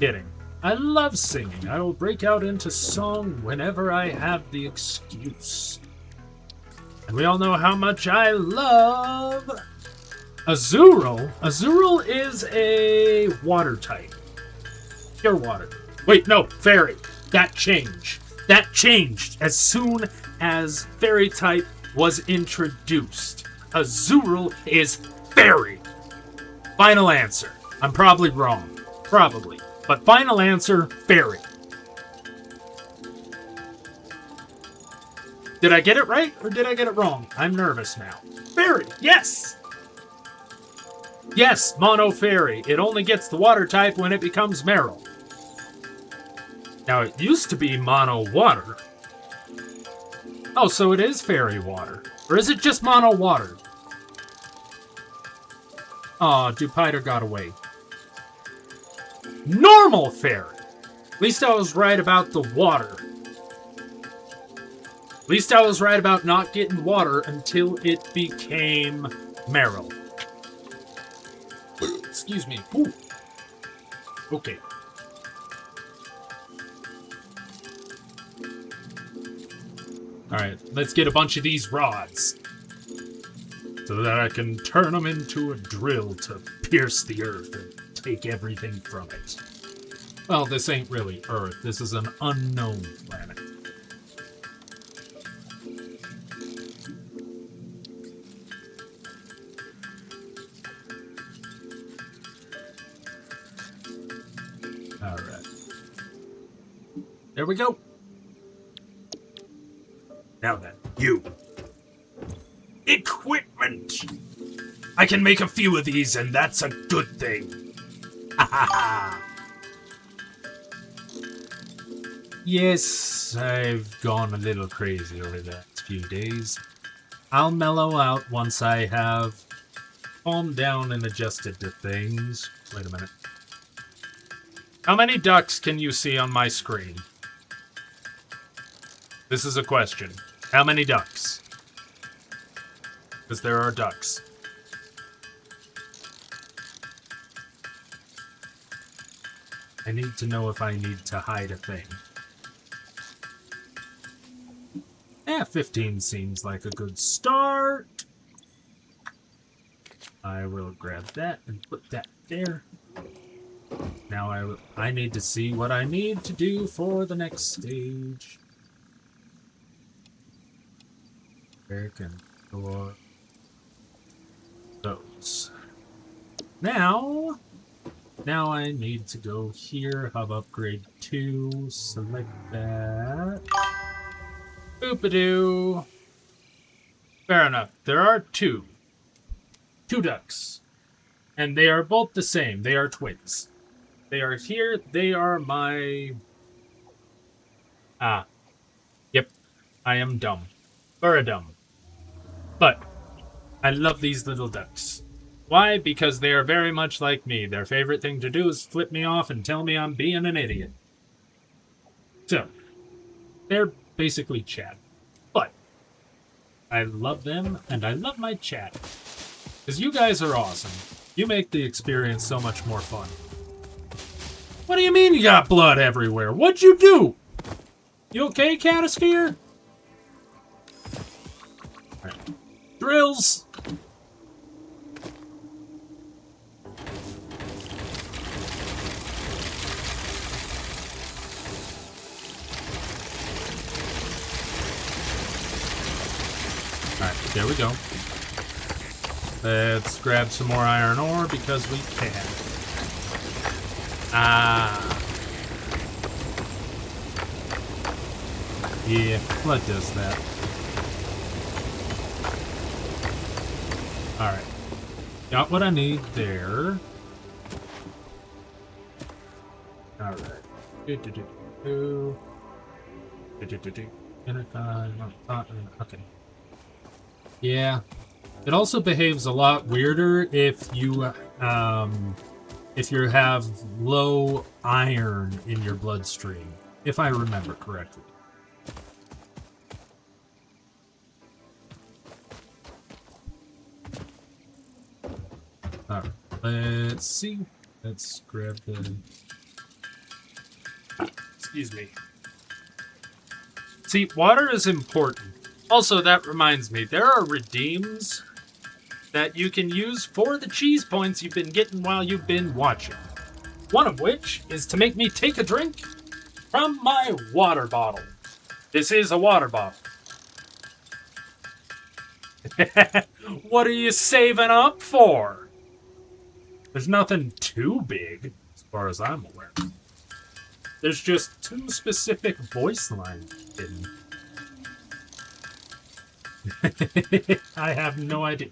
S1: Kidding. I love singing. I will break out into song whenever I have the excuse. And we all know how much I love Azurill. Azurill is a water type. Pure water. Wait, no, fairy. That changed. That changed as soon as fairy type was introduced. Azurill is fairy. Final answer. I'm probably wrong. Probably. But final answer, fairy. Did I get it right or did I get it wrong? I'm nervous now. Fairy, yes! Yes, mono fairy. It only gets the water type when it becomes Meryl. Now, it used to be mono water. Oh, so it is fairy water. Or is it just mono water? Aw, Dupiter got away. Normal fairy! At least I was right about the water. At least I was right about not getting water until it became Meryl. Excuse me. Ooh. Okay. Alright, let's get a bunch of these rods. So that I can turn them into a drill to pierce the earth and take everything from it. Well, this ain't really Earth. This is an unknown planet. Alright. There we go. Now then, you. Equipment! I can make a few of these, and that's a good thing. Ha ha ha! Yes, I've gone a little crazy over the last few days. I'll mellow out once I have calmed down and adjusted to things. Wait a minute. How many ducks can you see on my screen? This is a question. How many ducks? Because there are ducks. I need to know if I need to hide a thing. 15 seems like a good start. I will grab that and put that there. Now I need to see what I need to do for the next stage. Where can store those? Now I need to go here, hub upgrade 2, select that. Boop-a-doo. Fair enough. There are two ducks. And they are both the same. They are twins. They are here. They are my... Yep. I am dumb. Or dumb. But I love these little ducks. Why? Because they are very much like me. Their favorite thing to do is flip me off and tell me I'm being an idiot. So, they're basically chat. But I love them and I love my chat. Because you guys are awesome. You make the experience so much more fun. What do you mean you got blood everywhere? What'd you do? You okay, Catosphere? Right. Drills! Alright, there we go. Let's grab some more iron ore because we can. Yeah, blood does that. Alright. Got what I need there. Alright. Okay. Yeah. It also behaves a lot weirder if you have low iron in your bloodstream, if I remember correctly. Alright, let's see. Let's grab the... Excuse me. See, water is important. Also, that reminds me, there are redeems that you can use for the cheese points you've been getting while you've been watching. One of which is to make me take a drink from my water bottle. This is a water bottle. What are you saving up for? There's nothing too big, as far as I'm aware. There's just 2 specific voice lines hidden. I have no idea.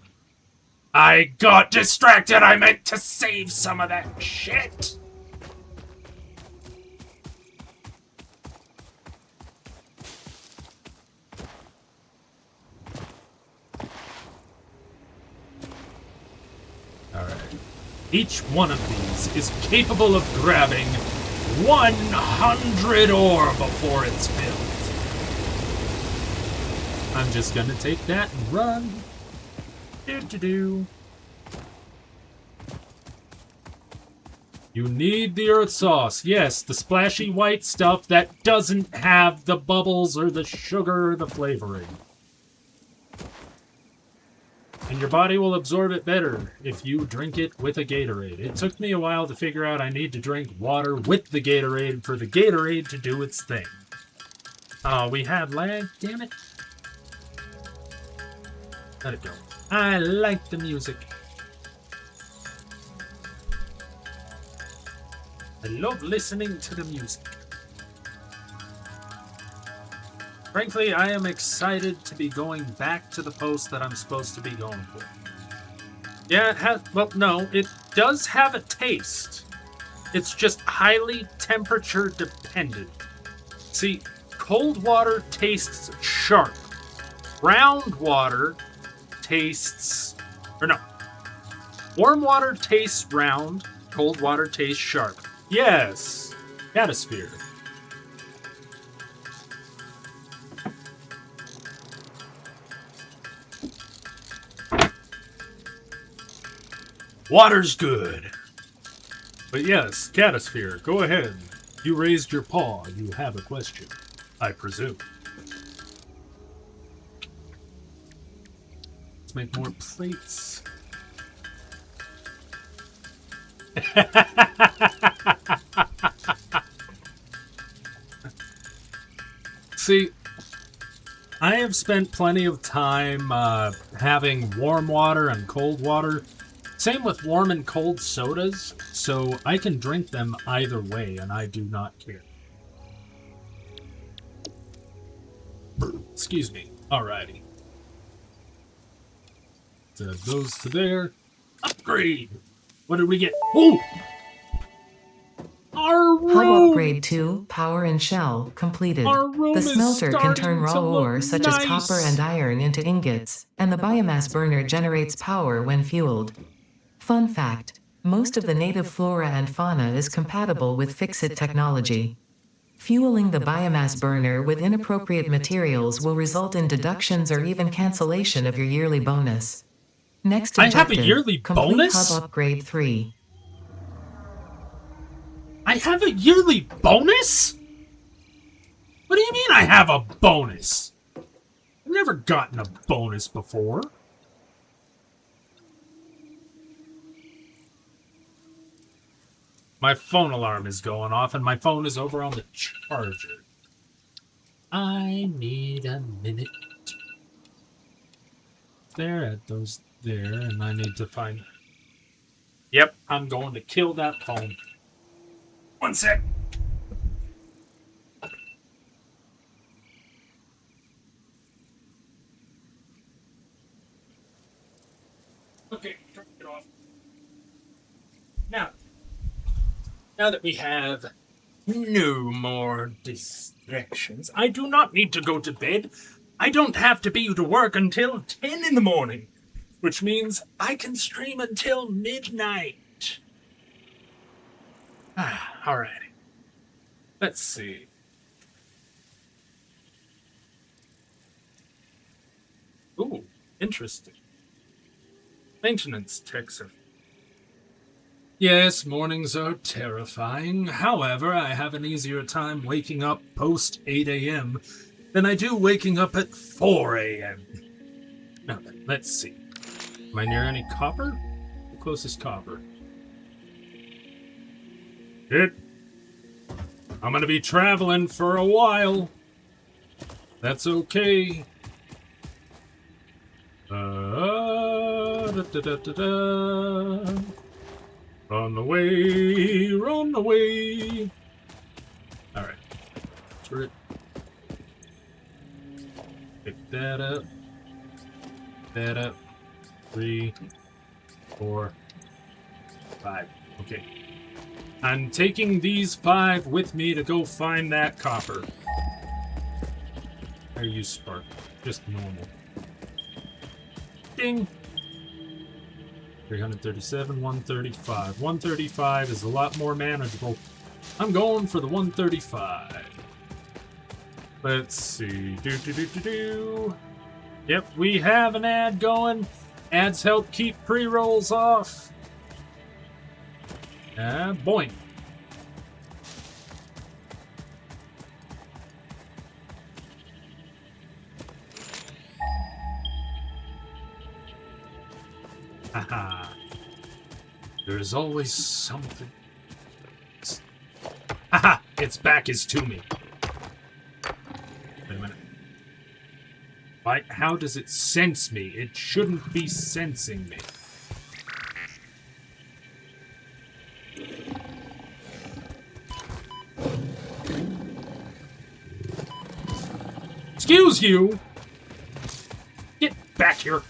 S1: I got distracted! I meant to save some of that shit! Alright. Each one of these is capable of grabbing 100 ore before it's filled. I'm just gonna take that and run. Do-do-do. You need the earth sauce. Yes, the splashy white stuff that doesn't have the bubbles or the sugar or the flavoring. And your body will absorb it better if you drink it with a Gatorade. It took me a while to figure out I need to drink water with the Gatorade for the Gatorade to do its thing. Oh, we had lag? Damn it. Let it go. I like the music. I love listening to the music. Frankly, I am excited to be going back to the post that I'm supposed to be going for. Yeah, it has... Well, no, it does have a taste. It's just highly temperature dependent. See, cold water tastes sharp. Round water tastes... Or no. Warm water tastes round. Cold water tastes sharp. Yes. Satisfactory. Water's good. But yes, Catosphere, go ahead. You raised your paw. You have a question, I presume. Let's make more plates. See, I have spent plenty of time having warm water and cold water. Same with warm and cold sodas, so I can drink them either way, and I do not care. Excuse me. Alrighty. So those to there. Upgrade! What did we get? Ooh! Our room!
S2: Hub upgrade 2, power and shell, completed.
S1: Our room
S2: The
S1: is
S2: smelter can turn
S1: starting
S2: raw
S1: to look
S2: ore such as copper
S1: nice.
S2: and iron into ingots, and the biomass burner generates power when fueled. Fun fact, most of the native flora and fauna is compatible with Fixit technology. Fueling the biomass burner with inappropriate materials will result in deductions or even cancellation of your yearly bonus. Next
S1: I have a
S2: objective,
S1: yearly
S2: complete
S1: bonus?
S2: hub upgrade 3.
S1: I have a yearly bonus? What do you mean I have a bonus? I've never gotten a bonus before. My phone alarm is going off and my phone is over on the charger. I need a minute. There at those there, and I need to find... Yep, I'm going to kill that phone. One sec. Okay, turn it off. Now that we have no more distractions, I do not need to go to bed. I don't have to be to work until 10 in the morning, which means I can stream until midnight. Alrighty. Let's see. Ooh, interesting. Maintenance techs are Yes, mornings are terrifying. However, I have an easier time waking up post 8 a.m. than I do waking up at 4 a.m. Now then, let's see. Am I near any copper? The closest copper. It. I'm gonna be traveling for a while. That's okay. Run away, run away. Alright. Turret. Pick that up. That up. 3, 4, 5. Okay. I'm taking these 5 with me to go find that copper. I use spark. Just normal. Ding! 337, 135. 135 is a lot more manageable. I'm going for the 135. Let's see. Yep, we have an ad going. Ads help keep pre-rolls off. Boing. Haha. There's always something. Haha! Its back is to me. Wait a minute. Why? How does it sense me? It shouldn't be sensing me. Excuse you! Get back here!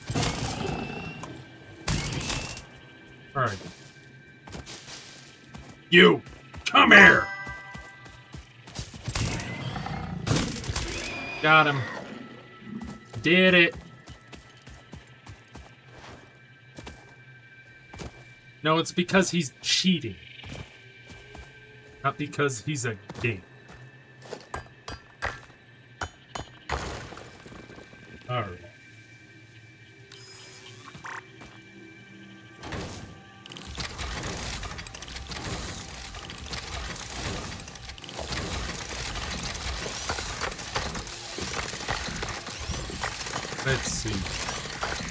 S1: Alright. You! Come here! Got him. Did it. No, it's because he's cheating. Not because he's a game. Alright. Let's see.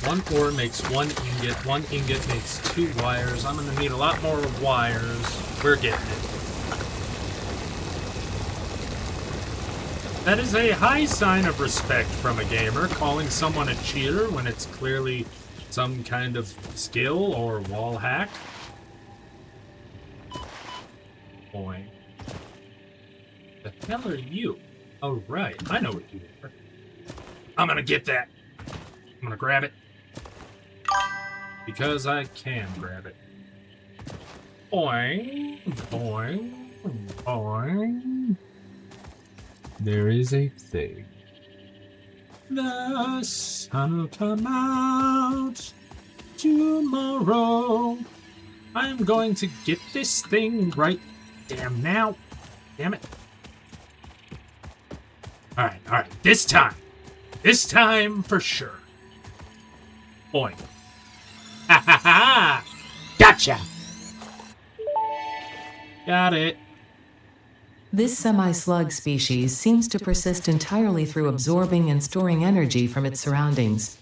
S1: 1 ore makes 1 ingot. 1 ingot makes 2 wires. I'm gonna need a lot more wires. We're getting it. That is a high sign of respect from a gamer, calling someone a cheater when it's clearly some kind of skill or wall hack. Boy. The hell are you? Oh, right. I know what you are. I'm gonna get that. I'm gonna grab it. Because I can grab it. Boing, boing, boing. There is a thing. The sun will come out tomorrow. I'm going to get this thing right damn now. Damn it. Alright. This time. This time for sure. Boing. Ha ha ha! Gotcha! Got it.
S2: This semi-slug species seems to persist entirely through absorbing and storing energy from its surroundings.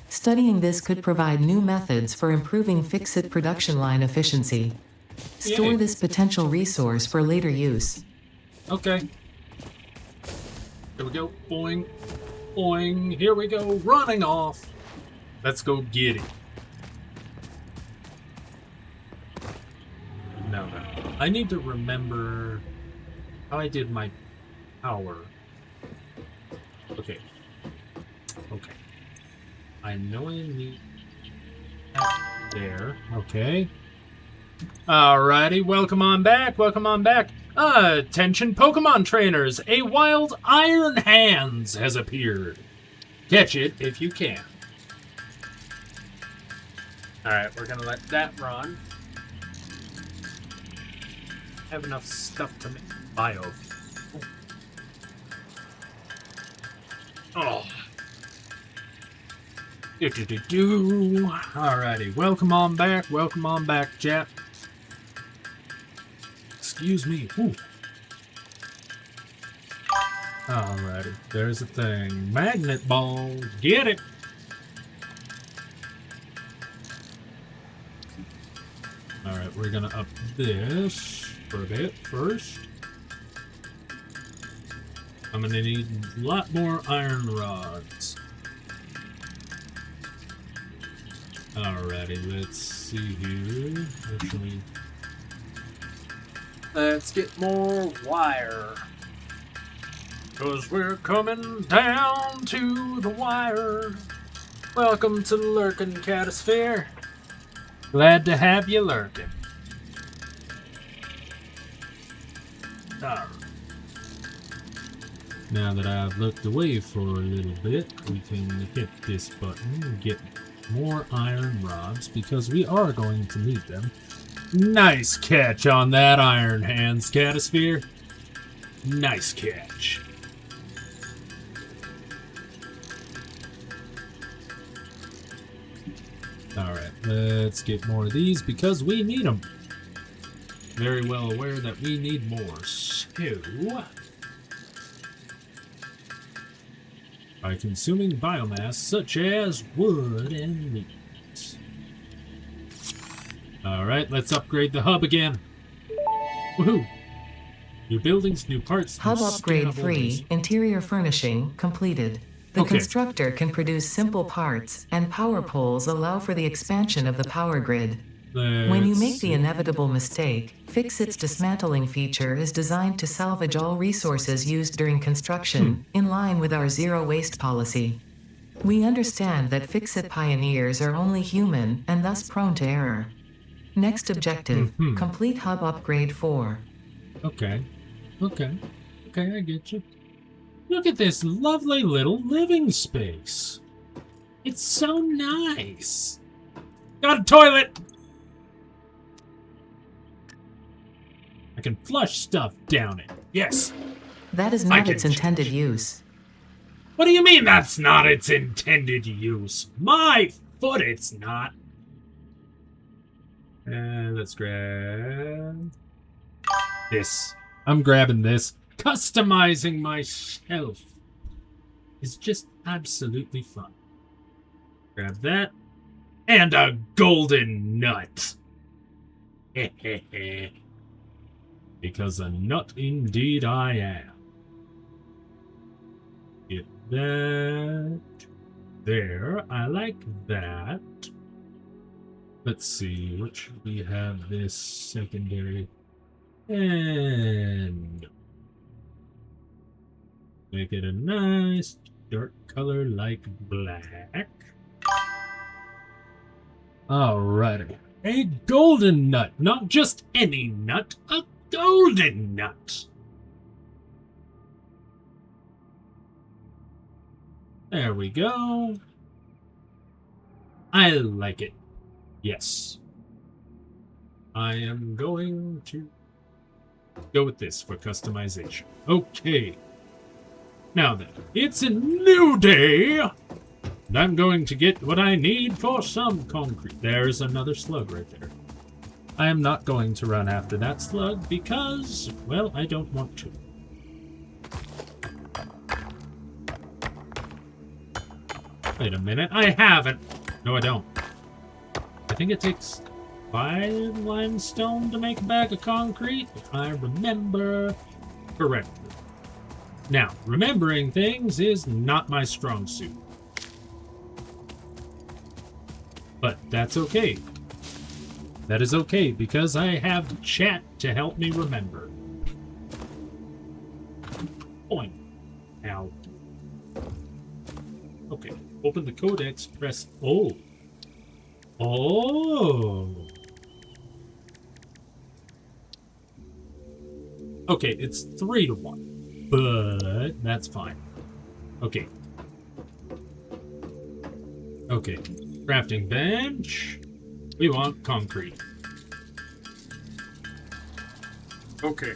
S2: Studying this could provide new methods for improving fix-it production line efficiency. Store
S1: Yay.
S2: this potential resource for later use.
S1: Okay. Here we go. Boing. Boing. Here we go. Running off. Let's go get it. No. I need to remember how I did my power. Okay. I know I need that there. Okay. Alrighty, welcome on back. Attention Pokemon trainers, a wild Iron Hands has appeared. Catch it if you can. Alright, we're gonna let that run. Have enough stuff to make bio. Oh. Alrighty, welcome on back, chat. excuse me. Ooh. Alrighty, there's the thing. Magnet ball, get it! Alright, we're gonna up this for a bit first. I'm gonna need a lot more iron rods. Alrighty, let's see here. Actually, let's get more wire. Cause we're coming down to the wire. Welcome to the lurking Catosphere. Glad to have you lurking. Alright. Now that I've looked away for a little bit, we can hit this button and get more iron rods because we are going to need them. Nice catch on that iron hands, Catosphere. Nice catch. Alright, let's get more of these because we need them. Very well aware that we need more. So, by consuming biomass such as wood and meat. Alright, let's upgrade the hub again. Woohoo! New buildings, new parts.
S2: Hub
S1: new
S2: upgrade
S1: scalable
S2: 3,
S1: ways.
S2: interior furnishing, completed. The
S1: Okay.
S2: constructor can produce simple parts, and power poles allow for the expansion of the power grid. When you make the inevitable mistake, Fix-It's dismantling feature is designed to salvage all resources used during construction, in line with our zero-waste policy. We understand that Fix-It pioneers are only human and thus prone to error. Next objective, complete hub upgrade 4.
S1: Okay, I get you. Look at this lovely little living space. It's so nice. Got a toilet! I can flush stuff down it. Yes.
S2: That is
S1: I
S2: not
S1: can
S2: its intended use.
S1: What do you mean that's not its intended use? My foot, it's not. And let's grab this. I'm grabbing this. Customizing my shelf is just absolutely fun. Grab that. And a golden nut. Because a nut indeed I am. Get that. There. I like that. Let's see. What should we have this secondary? And make it a nice dark color like black. Alrighty. A golden nut. Not just any nut. A golden nut. There we go. I like it. Yes. I am going to go with this for customization. Okay. Now then, it's a new day, and I'm going to get what I need for some concrete. There's another slug right there. I am not going to run after that slug because, well, I don't want to. Wait a minute, I haven't. No, I don't. I think it takes 5 limestone to make a bag of concrete, if I remember correctly. Now, remembering things is not my strong suit. But that's okay. That is okay, because I have chat to help me remember. Point. Ow. Okay, open the codex, press O. Oh! Okay, it's 3 to 1. But that's fine. Okay. Okay. Crafting bench. We want concrete. Okay.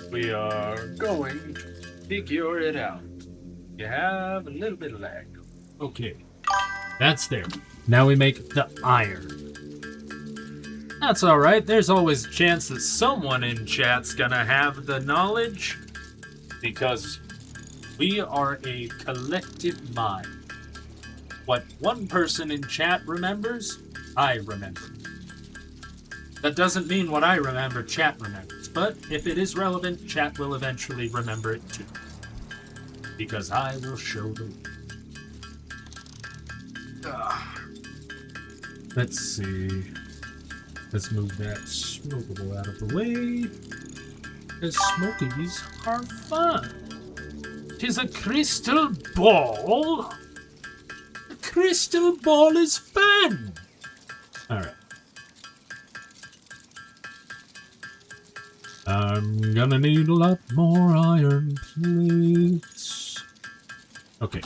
S1: We are going to figure it out. You have a little bit of lag. Okay. That's there. Now we make the iron. That's alright. There's always a chance that someone in chat's gonna have the knowledge. Because we are a collective mind. What one person in chat remembers, I remember. That doesn't mean what I remember, chat remembers. But if it is relevant, chat will eventually remember it too. Because I will show them. Let's see. Let's move that smokable out of the way. Because smokies are fun. 'Tis a crystal ball. A crystal ball is fun. Alright. I'm gonna need a lot more iron plates. Okay.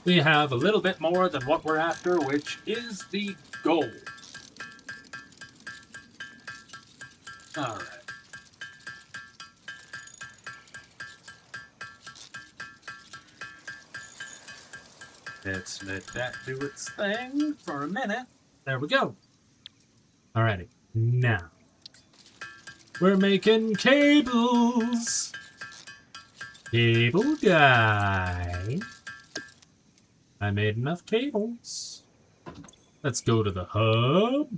S1: We have a little bit more than what we're after, which is the gold. Alright. Let's let that do its thing for a minute. There we go. Alrighty. Now. We're making cables. Cable guy. I made enough cables. Let's go to the hub.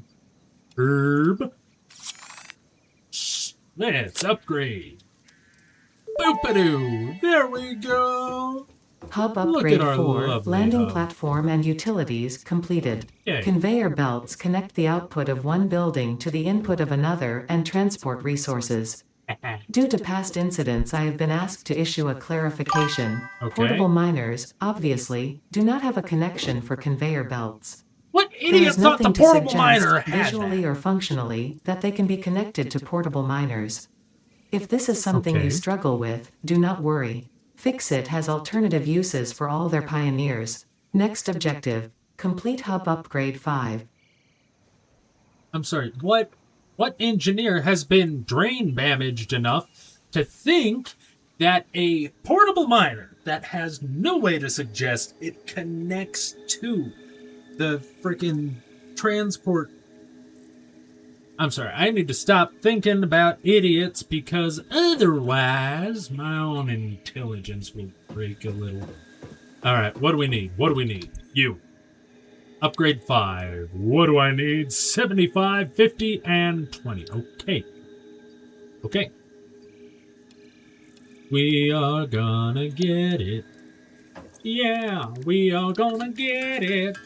S1: Herb. Let's upgrade. Boop-a-doo. There we go.
S2: Hub upgrade 4, landing platform and utilities completed.
S1: Yay.
S2: Conveyor belts connect the output of one building to the input of another and transport resources. Due to past incidents, I have been asked to issue a clarification.
S1: Okay.
S2: Portable miners, obviously, do not have a connection for conveyor belts.
S1: What
S2: There
S1: idiot
S2: is
S1: thought the
S2: nothing to
S1: portable
S2: suggest,
S1: miner had
S2: visually
S1: that?
S2: or functionally, that they can be connected to portable miners. If this is something
S1: Okay.
S2: you struggle with, do not worry. Fixit has alternative uses for all their pioneers. Next objective, complete hub upgrade 5.
S1: I'm sorry, what engineer has been drain damaged enough to think that a portable miner that has no way to suggest it connects to the freaking transport? I'm sorry, I need to stop thinking about idiots because otherwise my own intelligence will break a little. Alright, what do we need? What do we need? You. Upgrade 5. What do I need? 75, 50, and 20. Okay. Okay. We are gonna get it. Yeah, we are gonna get it.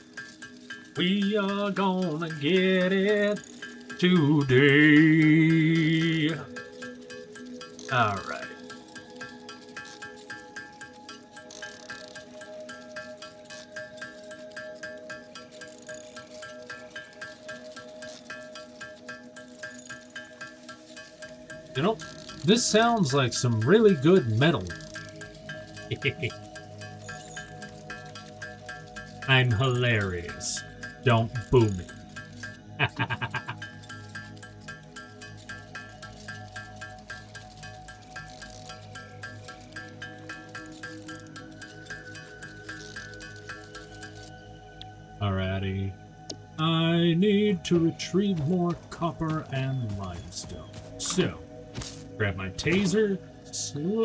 S1: We are gonna get it today. Alright. You know, this sounds like some really good metal. I'm hilarious. Don't boo me. Alrighty. I need to retrieve more copper and limestone. So, grab my taser, slide.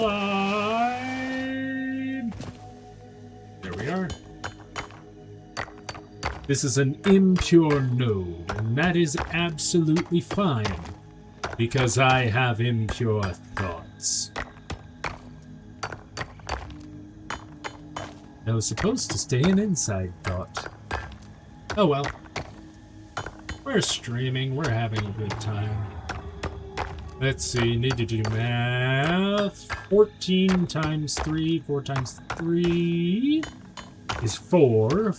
S1: There we are. This is an impure node, and that is absolutely fine, because I have impure thoughts. I was supposed to stay an inside thought. Oh well. We're streaming, we're having a good time. Let's see, need to do math. 14 times 3, 4 times 3 is 4.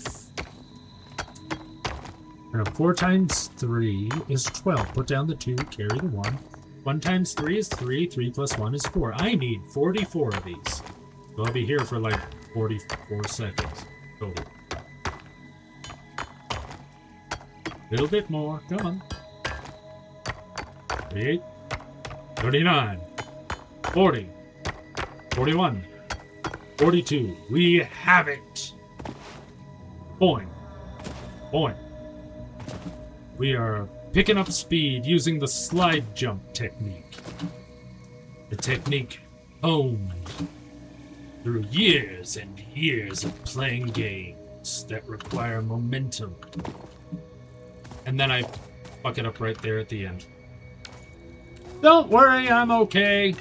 S1: 4 times 3 is 12. Put down the 2, carry the 1. 1 times 3 is 3, 3 plus 1 is 4. I need 44 of these. So I'll be here for like 44 seconds total. Little bit more, come on. 38, 39, 40, 41, 42. We have it. Boing. Boing. We are picking up speed using the slide jump technique. The technique honed through years and years of playing games that require momentum. And then I fuck it up right there at the end. Don't worry, I'm okay.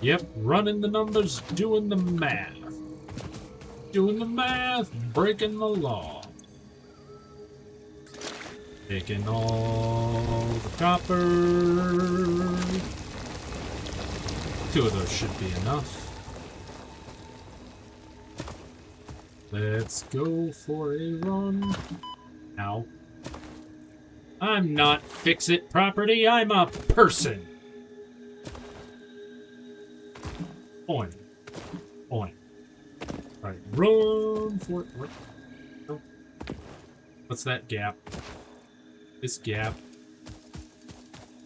S1: Yep, running the numbers, doing the math. Doing the math, breaking the law. Taking all the copper. 2 of those should be enough. Let's go for a run. Ow. I'm not fix-it property, I'm a person. Point. Point. Right, run for it. Oh. What's that gap? This gap.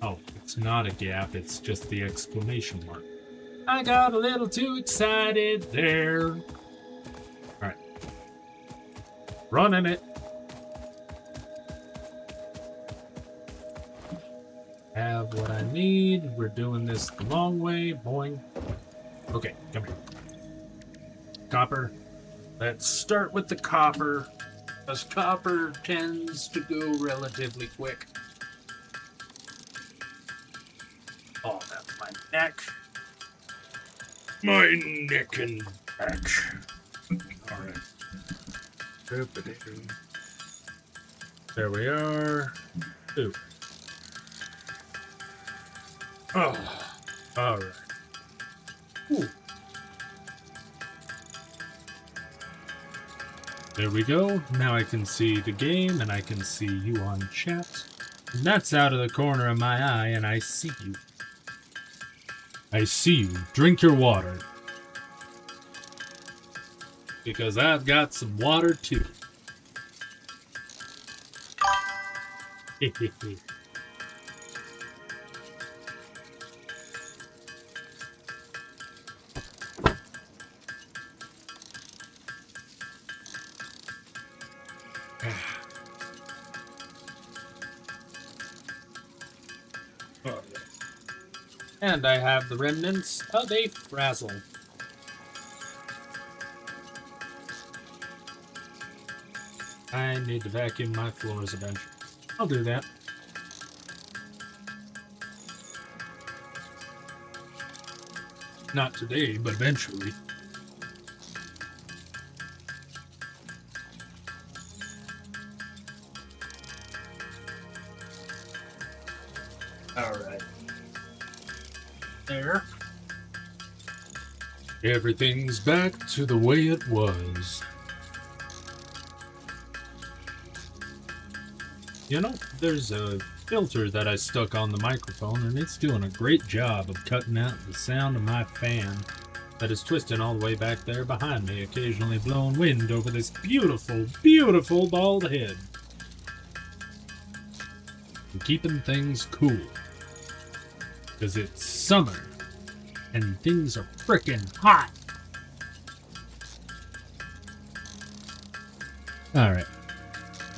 S1: Oh, it's not a gap, it's just the exclamation mark. I got a little too excited there. Alright. Running it. Have what I need. We're doing this the long way. Boing. Okay, come here. Copper. Let's start with the copper, because copper tends to go relatively quick. Oh, that's my neck. My neck and back. Alright. There we are. Ooh. Oh, alright. Ooh. There we go. Now I can see the game, and I can see you on chat. And that's out of the corner of my eye, and I see you. I see you. Drink your water. Because I've got some water, too. And I have the remnants of a frazzle. I need to vacuum my floors eventually. I'll do that. Not today, but eventually. Alright. There. Everything's back to the way it was. You know, there's a filter that I stuck on the microphone, and it's doing a great job of cutting out the sound of my fan that is twisting all the way back there behind me, occasionally blowing wind over this beautiful, beautiful bald head. And keeping things cool. Because it's summer, and things are frickin' hot. Alright.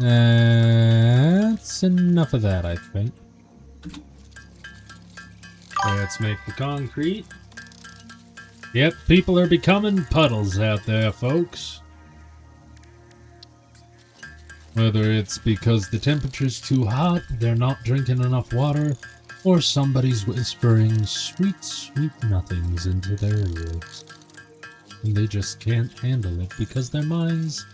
S1: That's enough of that, I think. Let's make the concrete. Yep, people are becoming puddles out there, folks. Whether it's because the temperature's too hot, they're not drinking enough water, or somebody's whispering sweet, sweet nothings into their ears. And they just can't handle it because their minds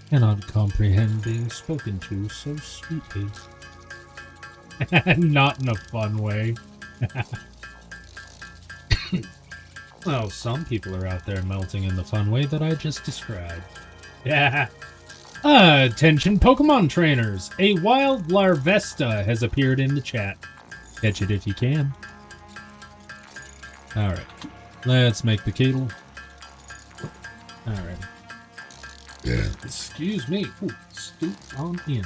S1: cannot comprehend being spoken to so sweetly. Not in a fun way. Well, some people are out there melting in the fun way that I just described. Yeah. Attention Pokemon trainers! A wild Larvesta has appeared in the chat. Catch it if you can. Alright. Let's make the kettle. Alright. Yeah. Excuse me. Ooh, scoot on in.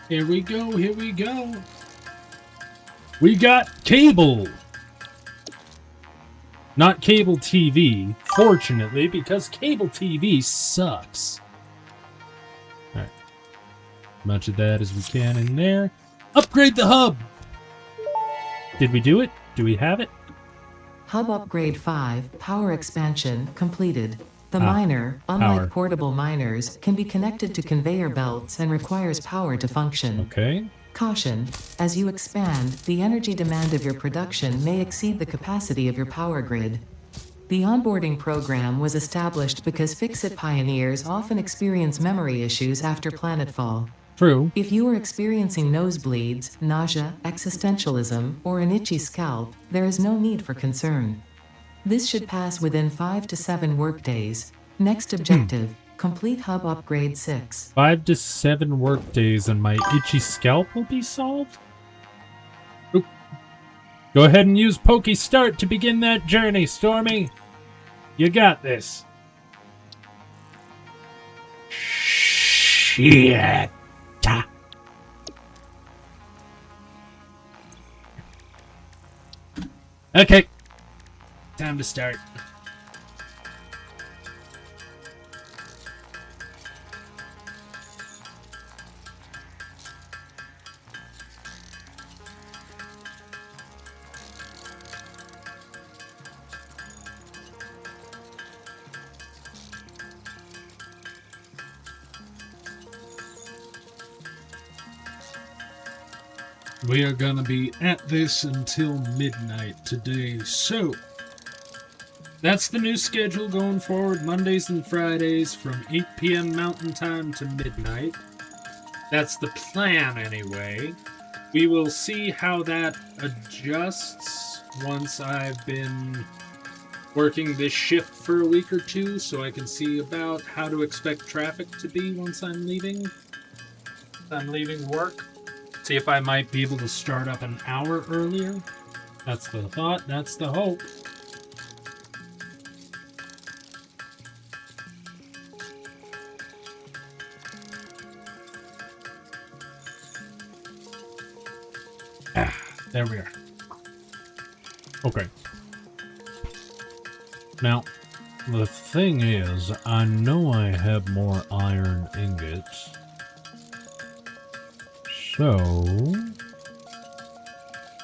S1: Here we go, here we go. We got cable. Not cable TV, fortunately, because cable TV sucks. Alright. Much of that as we can in there. Upgrade the hub! Did we do it? Do we have it?
S2: Hub upgrade 5, power expansion, completed. The miner, unlike portable miners, can be connected to conveyor belts and requires power to function.
S1: Okay.
S2: Caution, as you expand, the energy demand of your production may exceed the capacity of your power grid. The onboarding program was established because Fix-It pioneers often experience memory issues after planetfall.
S1: True.
S2: If you are experiencing nosebleeds, nausea, existentialism, or an itchy scalp, there is no need for concern. This should pass within 5 to 7 workdays. Next objective, complete hub upgrade 6.
S1: 5 to 7 workdays and my itchy scalp will be solved? Oop. Go ahead and use Pokey Start to begin that journey, Stormy. You got this. Shit. Okay. Time to start. We are gonna be at this until midnight today, so that's the new schedule going forward, Mondays and Fridays from 8 p.m. Mountain Time to midnight. That's the plan anyway. We will see how that adjusts once I've been working this shift for a week or two, so I can see about how to expect traffic to be once I'm leaving. Work. See if I might be able to start up an hour earlier. That's the thought, that's the hope. There we are. Okay. Now, the thing is, I know I have more iron ingots. So,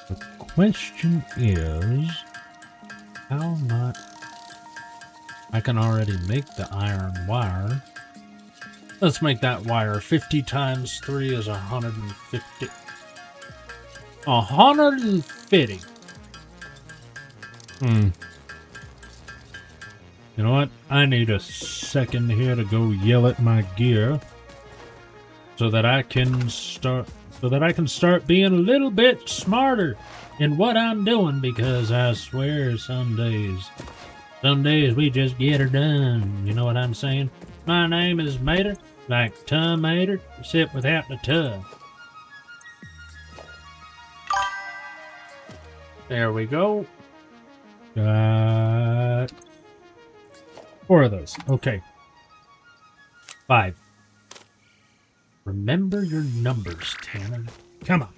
S1: the question is, how much? I can already make the iron wire. Let's make that wire. 50 times 3 is 150. 150. You know what? I need a second here to go yell at my gear so that I can start being a little bit smarter in what I'm doing, because I swear some days we just get her done. You know what I'm saying? My name is Mater, like tomato, except without the tub. There we go. Got 4 of those. Okay. 5. Remember your numbers, Tanner. Come on.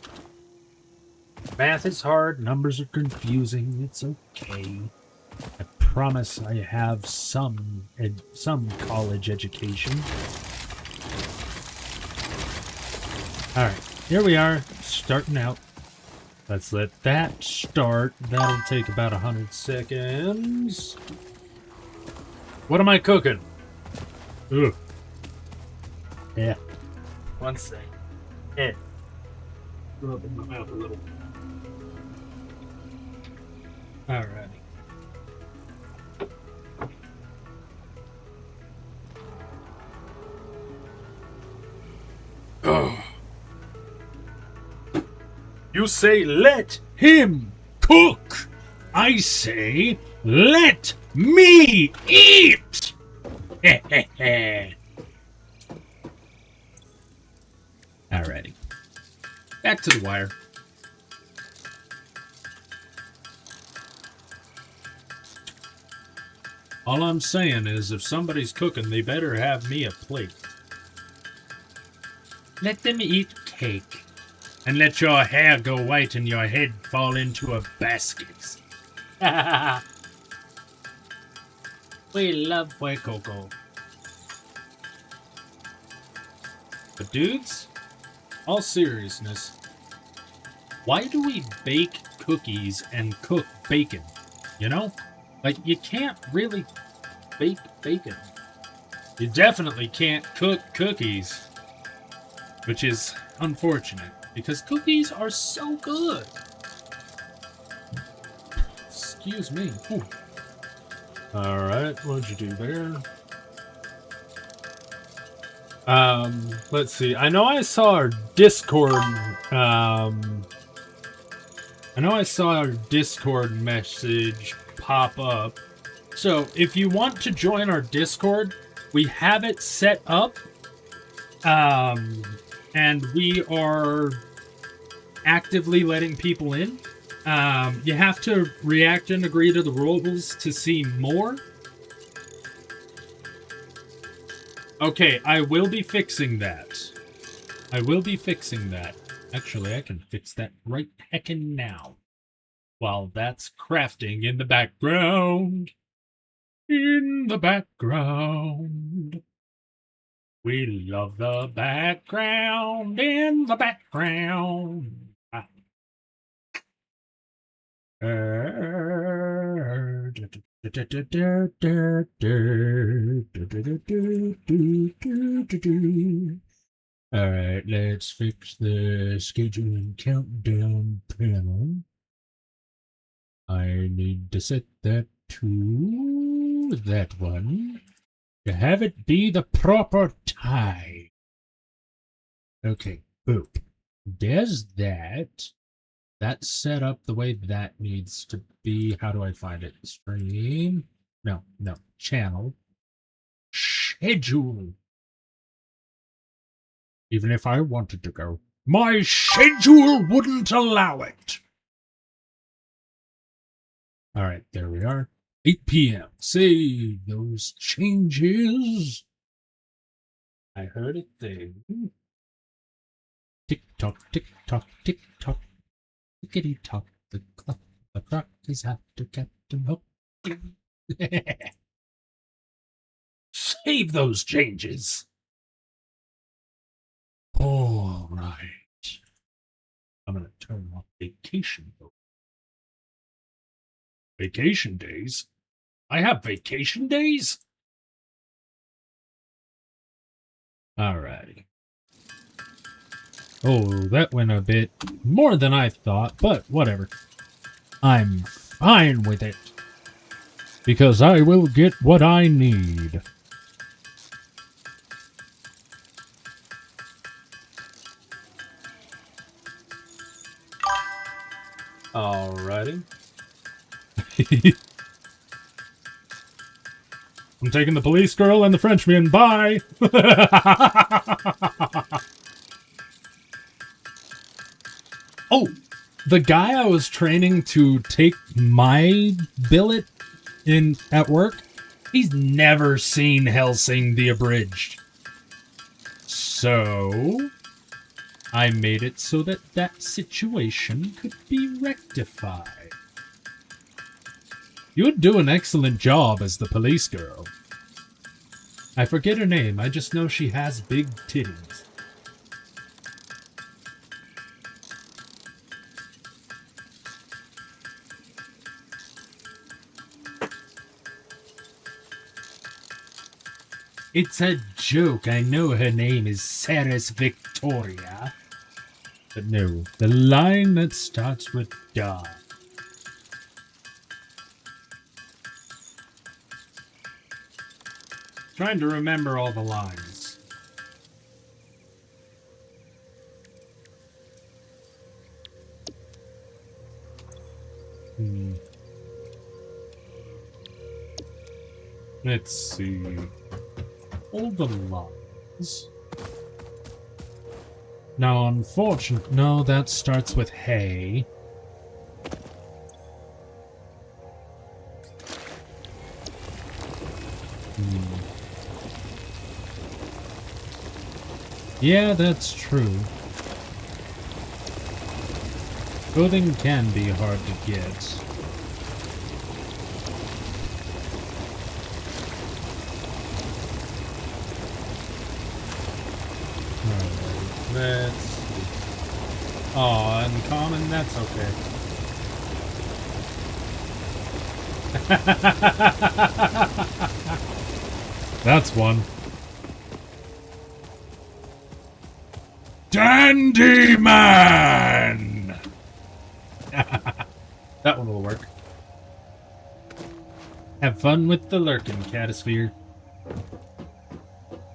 S1: Math is hard. Numbers are confusing. It's okay. I promise I have some college education. All right. Here we are. Starting out. Let's let that start. That'll take about 100 seconds. What am I cooking? Ugh. Yeah. 1 second. Yeah. Rub in my mouth a little. Alrighty. Oh. You say let him cook. I say let me eat. Alrighty. Back to the wire. All I'm saying is if somebody's cooking, they better have me a plate. Let them eat cake. And let your hair go white and your head fall into a basket. We love Fuecoco. But dudes, all seriousness, why do we bake cookies and cook bacon? You know? Like, you can't really bake bacon. You definitely can't cook cookies. Which is unfortunate, because cookies are so good. Excuse me. Ooh. Alright, what'd you do there? Let's see. I know I saw our Discord, message pop up. So, if you want to join our Discord, we have it set up. And we are actively letting people in. You have to react and agree to the rules to see more. Okay, I will be fixing that. Actually, I can fix that right heckin' now. While that's crafting in the background. We love the background in the background. Alright, let's fix the schedule and countdown panel. I need to set that to that one. To have it be the proper time. Okay, boop. There's that. That's set up the way that needs to be. How do I find it? Stream? No. Channel. Schedule. Even if I wanted to go, my schedule wouldn't allow it. Alright, there we are. 8 p.m. Save those changes. I heard it there. Tick tock, tick tock, tick tock. Tickety tock. The clock is after Captain Hook. Save those changes. All right. I'm going to turn off vacation mode. Vacation days? I have vacation days? Alrighty. Oh, that went a bit more than I thought, but whatever. I'm fine with it. Because I will get what I need. Alrighty. I'm taking the police girl and the Frenchman. Bye! Oh, the guy I was training to take my billet at work, he's never seen Hellsing the Abridged. So, I made it so that situation could be rectified. You would do an excellent job as the police girl. I forget her name, I just know she has big titties. It's a joke, I know her name is Satisfactory. But no, the line that starts with "da." Trying to remember all the lines. Let's see. All the lines. Now, unfortunately, no, that starts with hay. Yeah, that's true. Clothing can be hard to get. Let's see. Oh, uncommon, that's okay. That's one. Dandy Man! That one will work. Have fun with the lurking, Catasphere.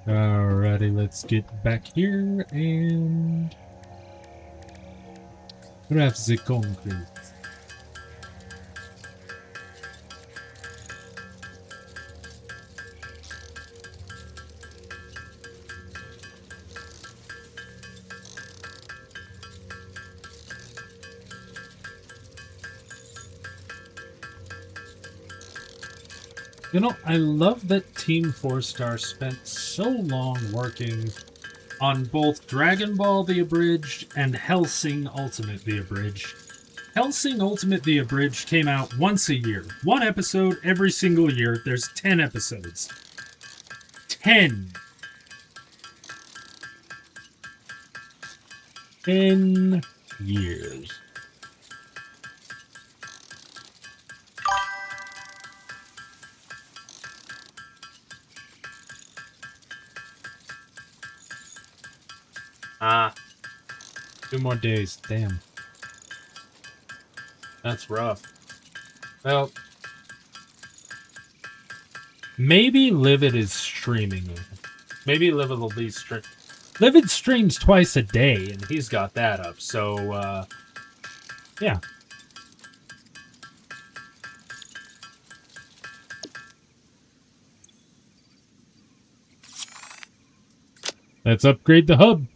S1: Alrighty, let's get back here and grab the concrete. You know, I love that Team 4-Star spent so long working on both Dragon Ball The Abridged and Hellsing Ultimate The Abridged. Hellsing Ultimate The Abridged came out once a year. One episode every single year. There's 10 episodes. 10. 10 years. Ah. 2 more days. Damn. That's rough. Well, maybe Livid is streaming. Maybe Livid will be streaming. Livid streams twice a day, and he's got that up. So, yeah. Let's upgrade the hub.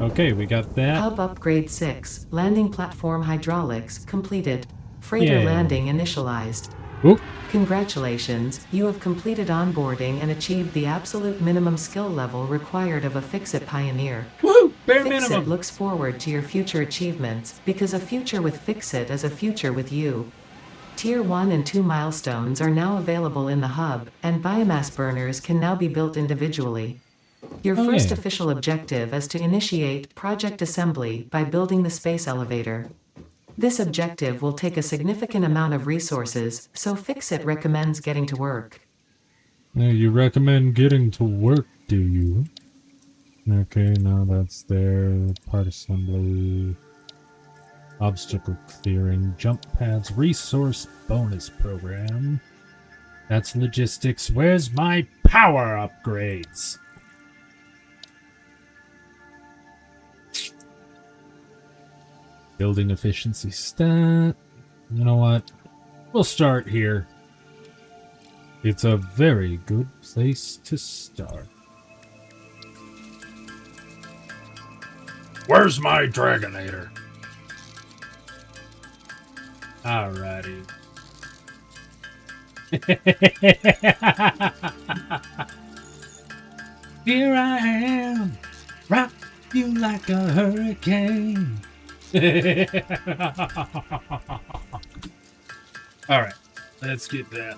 S1: Okay, we got that.
S2: Hub upgrade 6. Landing platform hydraulics completed. Freighter
S1: Yay.
S2: landing initialized.
S1: Oop.
S2: Congratulations, you have completed onboarding and achieved the absolute minimum skill level required of a Fix-It Pioneer.
S1: Woohoo! Bare
S2: Fix-It
S1: minimum.
S2: looks forward to your future achievements, because a future with Fix-It is a future with you. Tier 1 and 2 milestones are now available in the hub, and biomass burners can now be built individually. Your first
S1: yeah.
S2: official objective is to initiate Project Assembly by building the space elevator. This objective will take a significant amount of resources, so Fix-It recommends getting to work.
S1: Now, you recommend getting to work, do you? Okay, now that's there. Part assembly. Obstacle clearing. Jump pads. Resource bonus program. That's logistics. Where's my power upgrades? Building efficiency stat. You know what? We'll start here. It's a very good place to start. Where's my Dragonator? Alrighty. Here I am, rock you like a hurricane. Alright, let's get that.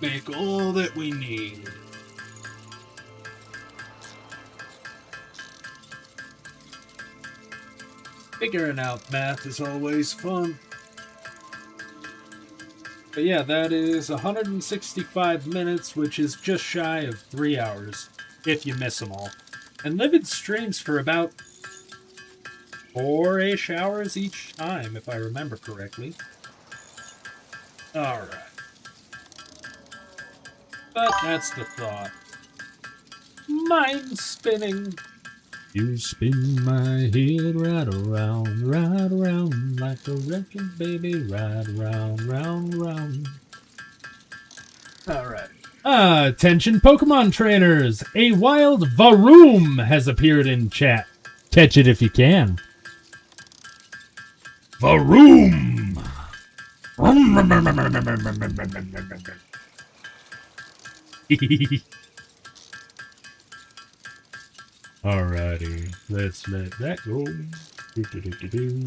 S1: Make all that we need. Figuring out math is always fun. But yeah, that is 165 minutes, which is just shy of 3 hours, if you miss them all. And Livid streams for about 4-ish hours each time, if I remember correctly. Alright. But that's the thought. Mind spinning. You spin my head right around, like a record, baby, right round. Alright. Attention Pokemon trainers! A wild Varoom has appeared in chat. Catch it if you can. Varoom! Alrighty, let's let that go. Do.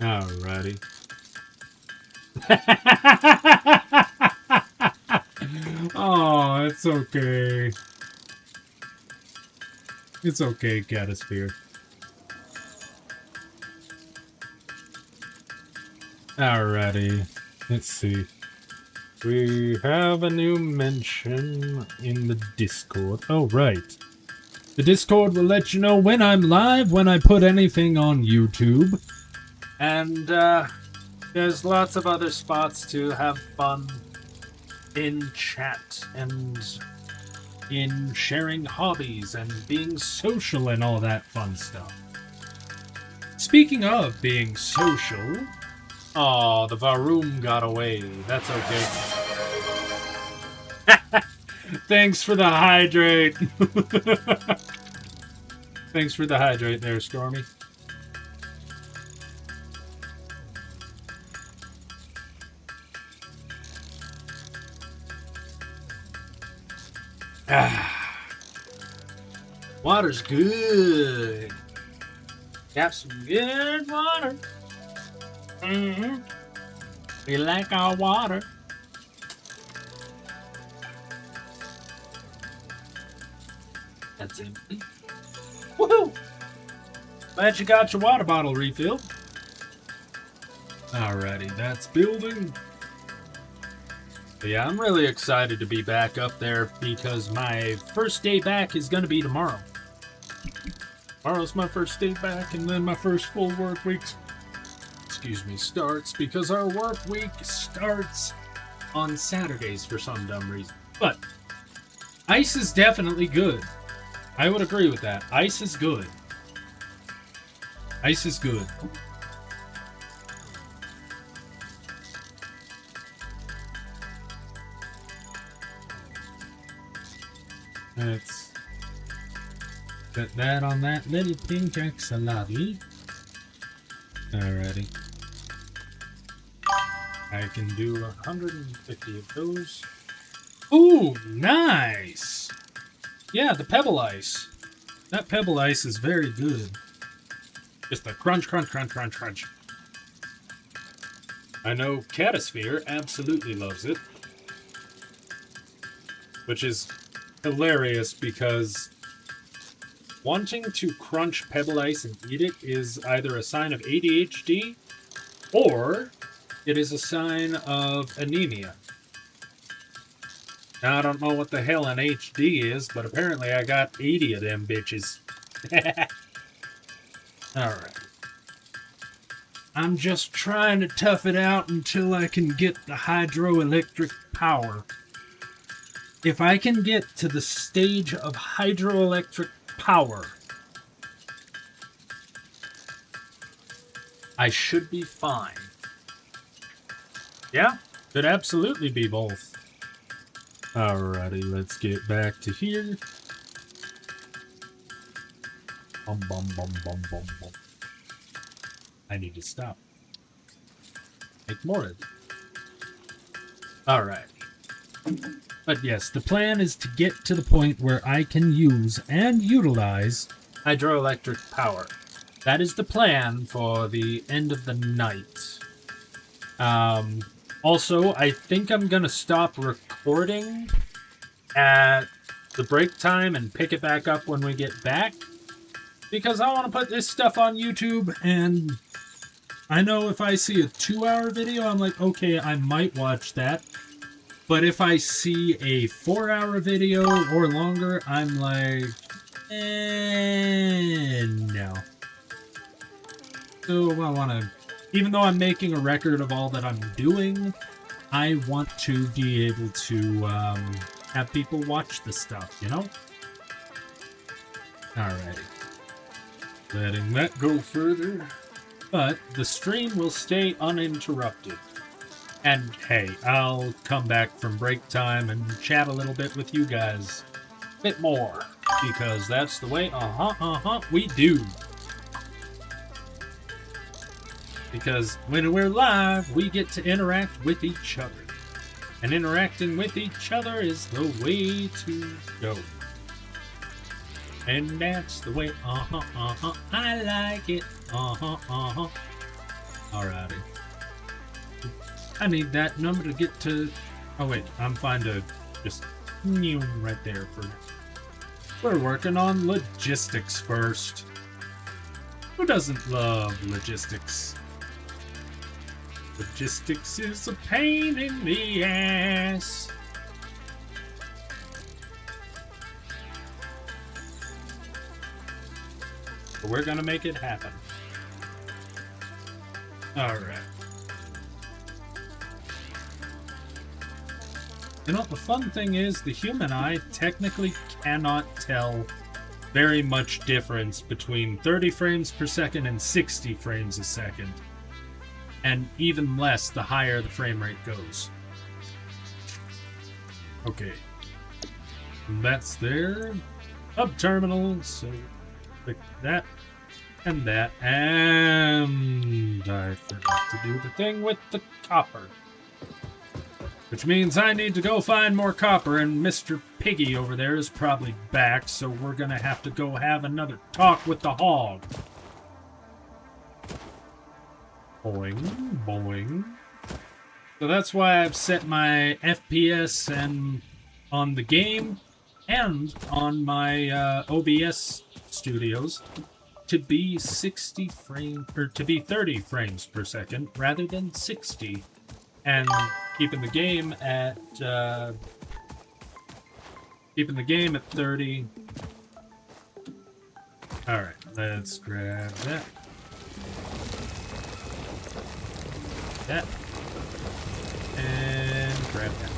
S1: Alrighty. Oh, it's okay. It's okay, Catisphere. Alrighty. Let's see. We have a new mention in the Discord. Oh, right. The Discord will let you know when I'm live, when I put anything on YouTube. And, there's lots of other spots to have fun in chat and in sharing hobbies and being social and all that fun stuff. Speaking of being social... Oh, the Varoom got away. That's okay. Thanks for the hydrate. Thanks for the hydrate there, Stormy. Water's good. Got some good water. We like our water. That's empty. Woohoo! Glad you got your water bottle refilled. Alrighty, that's building. But yeah, I'm really excited to be back up there because my first day back is going to be tomorrow. Tomorrow's my first day back, and then my first full work week, starts because our work week starts on Saturdays for some dumb reason. But ice is definitely good. I would agree with that. Ice is good. Ice is good. Let's put that on that little pink axolotl. Alrighty. I can do 150 of those. Ooh, nice! Yeah, the pebble ice. That pebble ice is very good. Just a crunch, crunch, crunch, crunch, crunch. I know Catisphere absolutely loves it. Which is hilarious because wanting to crunch pebble ice and eat it is either a sign of ADHD or it is a sign of anemia. Now, I don't know what the hell an HD is, but apparently I got 80 of them bitches. Alright. I'm just trying to tough it out until I can get the hydroelectric power. If I can get to the stage of hydroelectric power, I should be fine. Yeah, could absolutely be both. Alrighty, let's get back to here. Bum, bum, bum, bum, bum, bum. I need to stop. Make more of it. Alright. But yes, the plan is to get to the point where I can use and utilize hydroelectric power. That is the plan for the end of the night. Also, I think I'm going to stop recording at the break time and pick it back up when we get back. Because I want to put this stuff on YouTube, and I know if I see a 2-hour video, I'm like, okay, I might watch that. But if I see a 4-hour video or longer, I'm like, no. So I want to, even though I'm making a record of all that I'm doing, I want to be able to have people watch the stuff, you know? Alrighty. Letting that go further. But the stream will stay uninterrupted. And hey, I'll come back from break time and chat a little bit with you guys. A bit more. Because that's the way, we do. Because when we're live, we get to interact with each other. And interacting with each other is the way to go. And that's the way, I like it, Alrighty. I need that number to get to... Oh wait, I'm fine to just... right there for... We're working on logistics first. Who doesn't love logistics? Logistics is a pain in the ass. But we're gonna make it happen. Alright. You know, the fun thing is, the human eye technically cannot tell very much difference between 30 frames per second and 60 frames a second. And even less the higher the frame rate goes. Okay. That's there. Hub terminal, so click that and that. And I forgot to do the thing with the copper. Which means I need to go find more copper, and Mr. Piggy over there is probably back, so we're gonna have to go have another talk with the hog. Boing, boing. So that's why I've set my FPS and on the game and on my OBS studios to be 60 frames, or to be 30 frames per second rather than 60. And keeping the game at 30. All right, let's grab that. That. And grab that.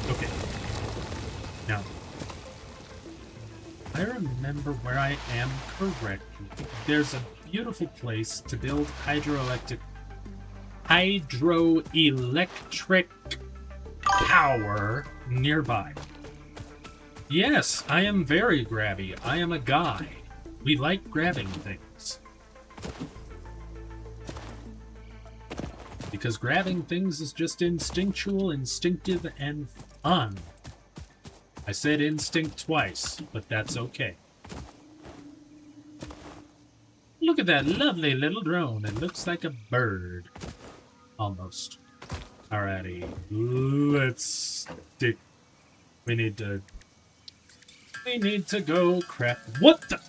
S1: Okay. Now, I remember where I am correctly. There's a beautiful place to build hydroelectric power nearby. Yes, I am very grabby. I am a guy. We like grabbing things. Because grabbing things is just instinctual, instinctive, and fun. I said instinct twice, but that's okay. Look at that lovely little drone. It looks like a bird. Almost. Alrighty. Let's dig. We need to go crap. What the?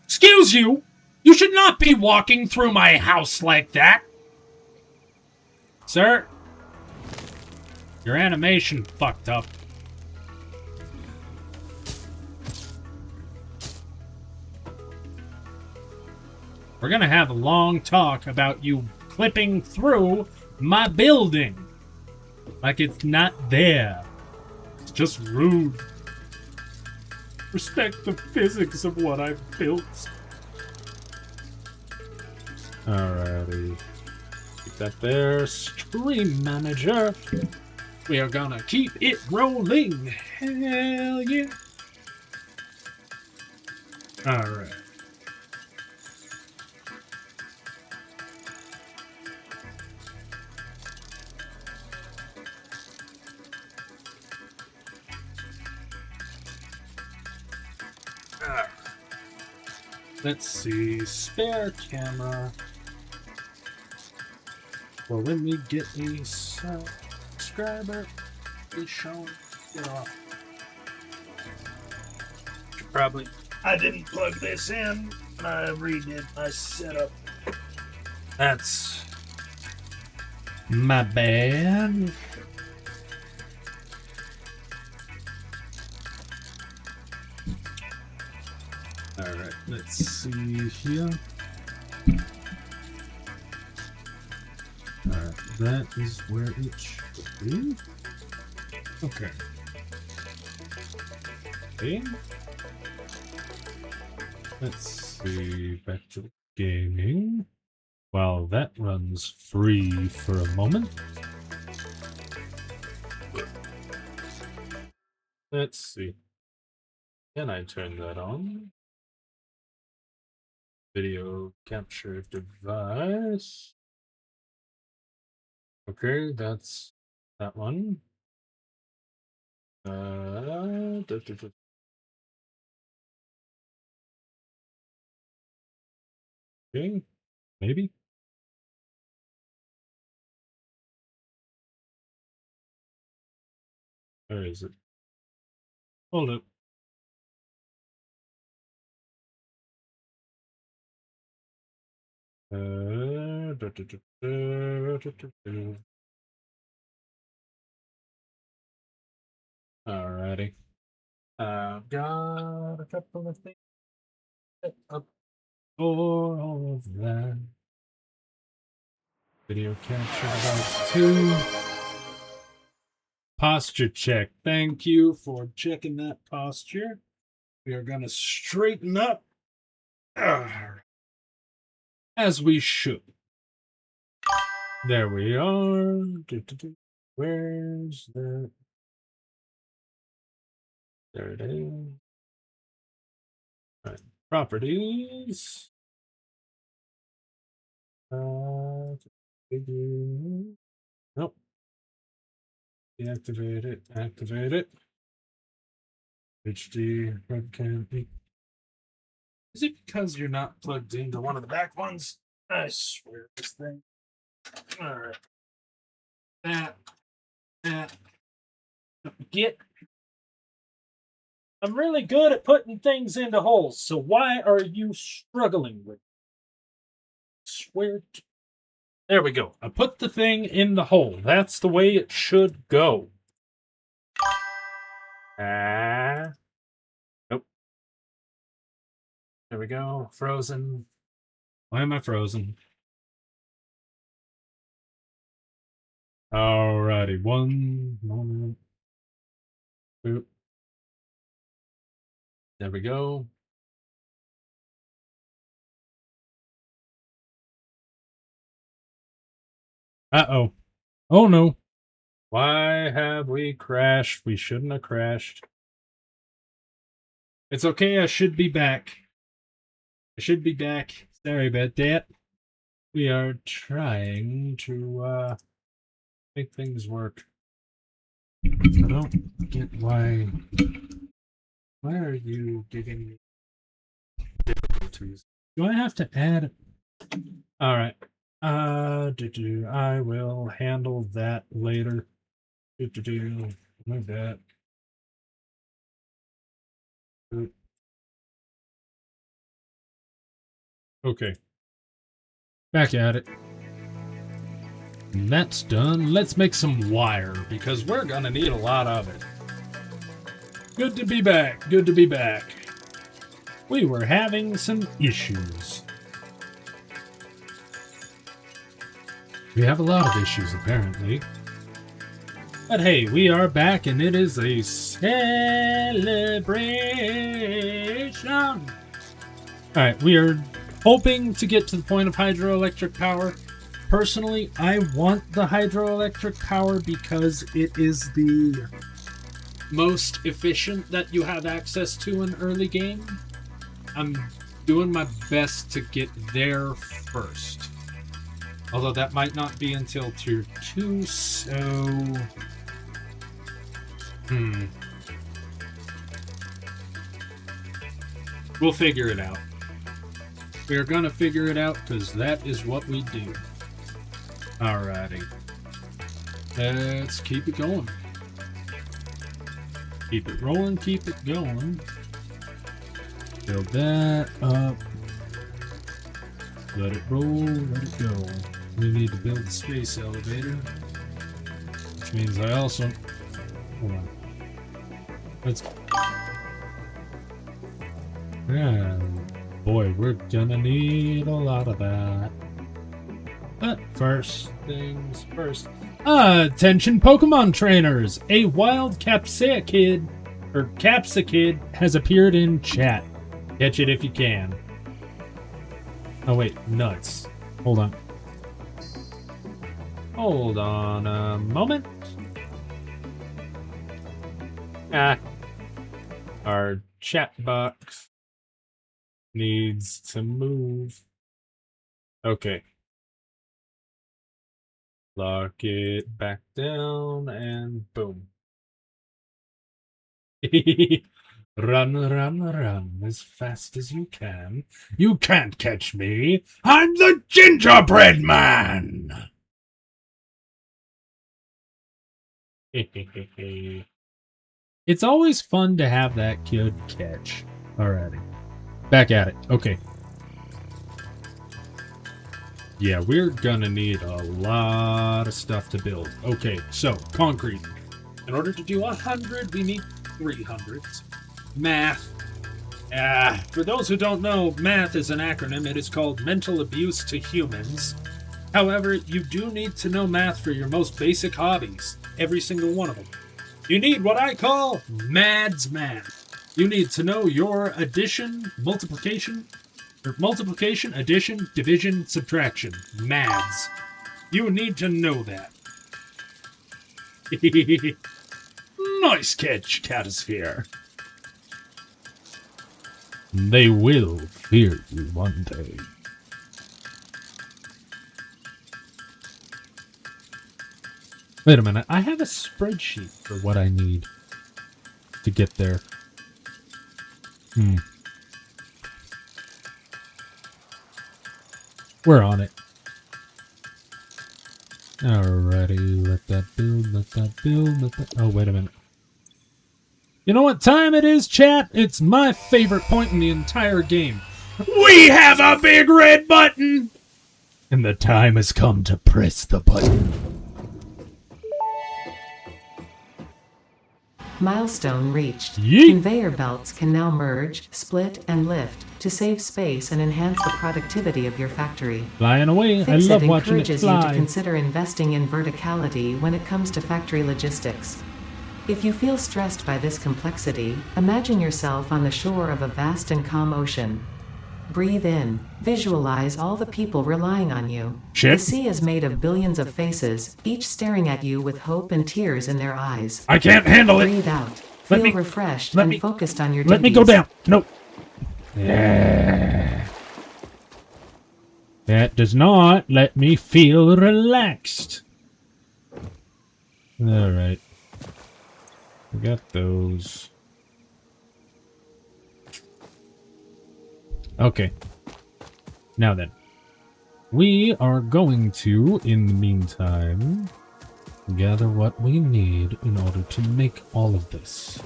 S1: Excuse you! You should not be walking through my house like that! Sir? Your animation fucked up. We're gonna have a long talk about you clipping through my building. Like it's not there. It's just rude. Respect the physics of what I've built. Alrighty. Keep that there. Stream manager. We are gonna keep it rolling. Hell yeah. Alright. Let's see, spare camera. Well, let me get a subscriber. Please show. Get off. Probably. I didn't plug this in. I redid my setup. That's my bad. Alright, let's see here. Alright, that is where it should be. Okay. Okay. Let's see, back to the gaming. While that runs free for a moment. Let's see. Can I turn that on? Video capture device. Okay, that's that one. Okay, maybe. Where is it? Hold up. Alrighty. I've got a couple of things up for all of that. Video capture about 2. Posture check. Thank you for checking that posture. We are going to straighten up as we should. There we are. Where's that? There it is. All right. Properties. Nope. Deactivate it. Activate it. HD webcam. Is it because you're not plugged into one of the back ones? I swear this thing. All right. That. Get. I'm really good at putting things into holes, so why are you struggling with it? Swear to... There we go. I put the thing in the hole. That's the way it should go. Nope. There we go. Frozen. Why am I frozen? Alrighty. One moment. Boop. There we go. Uh-oh. Oh, no. Why have we crashed? We shouldn't have crashed. It's okay. I should be back. Sorry about that. We are trying to make things work. I don't get why. Why are you giving me difficulties? Do I have to add? All right. I will handle that later. Move that. Okay. Back at it. And that's done. Let's make some wire because we're gonna need a lot of it. Good to be back. Good to be back. We were having some issues. We have a lot of issues, apparently. But hey, we are back, and it is a celebration! Alright, we are hoping to get to the point of hydroelectric power. Personally, I want the hydroelectric power because it is the most efficient that you have access to in early game. I'm doing my best to get there first. Although that might not be until tier 2, so... We'll figure it out. We're gonna figure it out because that is what we do. Alrighty. Let's keep it going. Keep it rolling, keep it going. Build that up. Let it roll, let it go. We need to build the space elevator. Which means I also... Hold on. Let's... Yeah. Boy, we're gonna need a lot of that. But first things first. Attention Pokemon trainers! A wild Capsicid has appeared in chat. Catch it if you can. Oh wait, nuts. Hold on. Hold on a moment. Our chat box needs to move. Okay. Lock it back down and boom. Run, run, run as fast as you can. You can't catch me. I'm the gingerbread man. It's always fun to have that good catch. Alrighty. Back at it. Okay. Yeah, we're gonna need a lot of stuff to build. Okay, so, concrete. In order to do 100, we need 300. Math. For those who don't know, math is an acronym. It is called Mental Abuse to Humans. However, you do need to know math for your most basic hobbies. Every single one of them. You need what I call MADS math. You need to know your addition, multiplication, addition, division, subtraction. MADS. You need to know that. Nice catch, Catosphere. They will fear you one day. Wait a minute, I have a spreadsheet for what I need to get there. We're on it. Alrighty, let that build, let that build, let that... Oh, wait a minute. You know what time it is, chat? It's my favorite point in the entire game. We have a big red button! And the time has come to press the button.
S2: Milestone reached.
S1: Yeet.
S2: Conveyor belts can now merge, split, and lift to save space and enhance the productivity of your factory.
S1: Flying away. I
S2: Fixit
S1: love watching it
S2: encourages you to
S1: fly.
S2: consider investing in verticality when it comes to factory logistics. If you feel stressed by this complexity, imagine yourself on the shore of a vast and calm ocean. Breathe in. Visualize all the people relying on you.
S1: Shit.
S2: The sea is made of billions of faces, each staring at you with hope and tears in their eyes.
S1: I can't handle it.
S2: Breathe out.
S1: Let
S2: Feel
S1: me-
S2: refreshed
S1: let
S2: and
S1: me-
S2: focused on your
S1: Let me
S2: duties.
S1: go down. No. Yeah. That does not let me feel relaxed. Alright. We got those. Okay. Now then. We are going to, in the meantime, gather what we need in order to make all of this.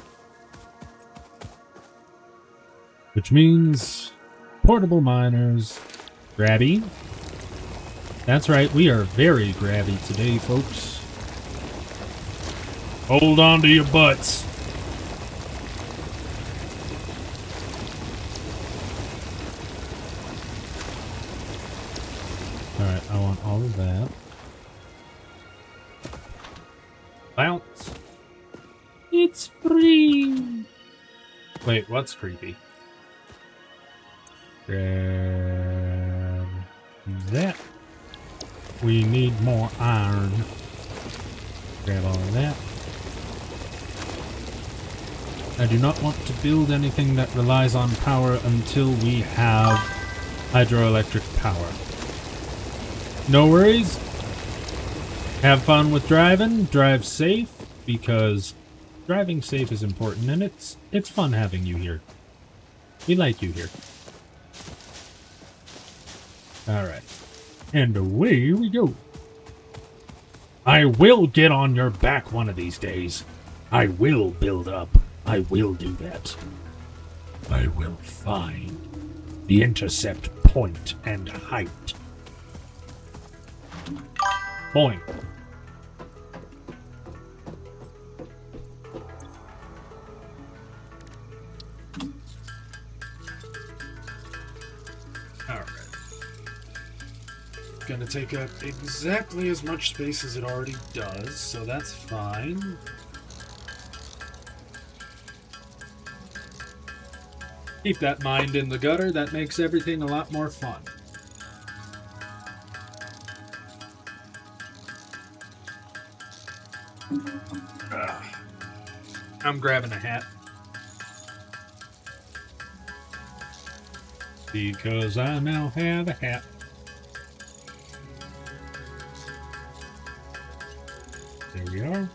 S1: Which means portable miners, grabby. That's right, we are very grabby today, folks. Hold on to your butts. Alright, I want all of that. Bounce. It's free. Wait, what's creepy? Grab that. We need more iron. Grab all of that. I do not want to build anything that relies on power until we have hydroelectric power. No worries. Have fun with driving. Drive safe, because driving safe is important, and it's fun having you here. We like you here. Alright. And away we go. I will get on your back one of these days. I will build up. I will do that. I will find the intercept point and height. Boing. Alright. Gonna take up exactly as much space as it already does, so that's fine. Keep that mind in the gutter, that makes everything a lot more fun. I'm grabbing a hat. Because I now have a hat. There we are.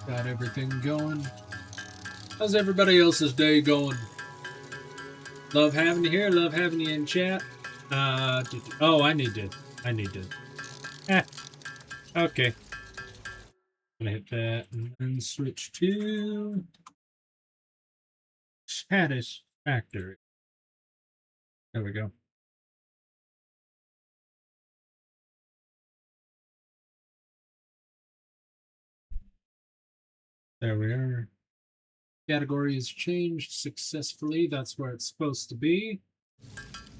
S1: Got everything going. How's everybody else's day going? Love having you here. Love having you in chat. Oh, I need to. Okay. Gonna hit that and then switch to Satisfactory. There we go. There we are. Category is changed successfully. That's where it's supposed to be.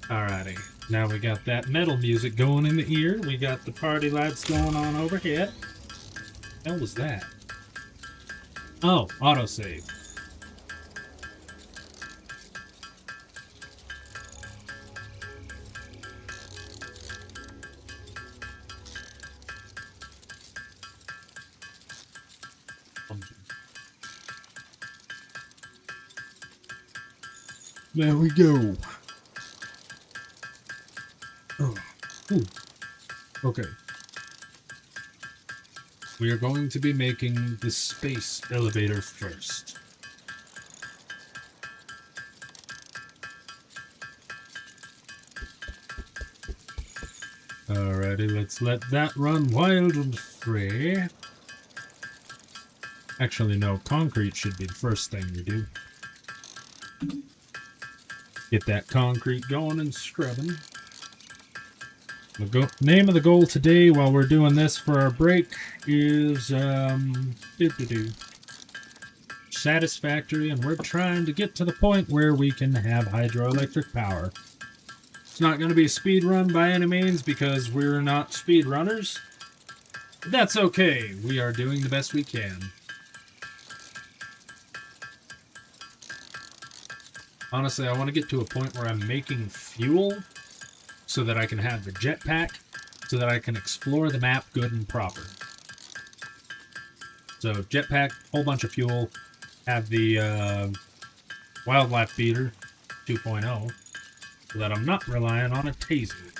S1: Alrighty. Now we got that metal music going in the ear. We got the party lights going on over here. What the hell was that? Oh, autosave. There we go. Oh. Ooh. Okay. We are going to be making the space elevator first. Alrighty, let's let that run wild and free. Actually, no, concrete should be the first thing we do. Get that concrete going and scrubbing. The name of the goal today, while we're doing this for our break, is satisfactory, and we're trying to get to the point where we can have hydroelectric power. It's not going to be a speed run by any means because we're not speed runners. But that's okay. We are doing the best we can. Honestly, I want to get to a point where I'm making fuel so that I can have the jetpack, so that I can explore the map good and proper. So jetpack, whole bunch of fuel, have the wildlife feeder 2.0, so that I'm not relying on a taser.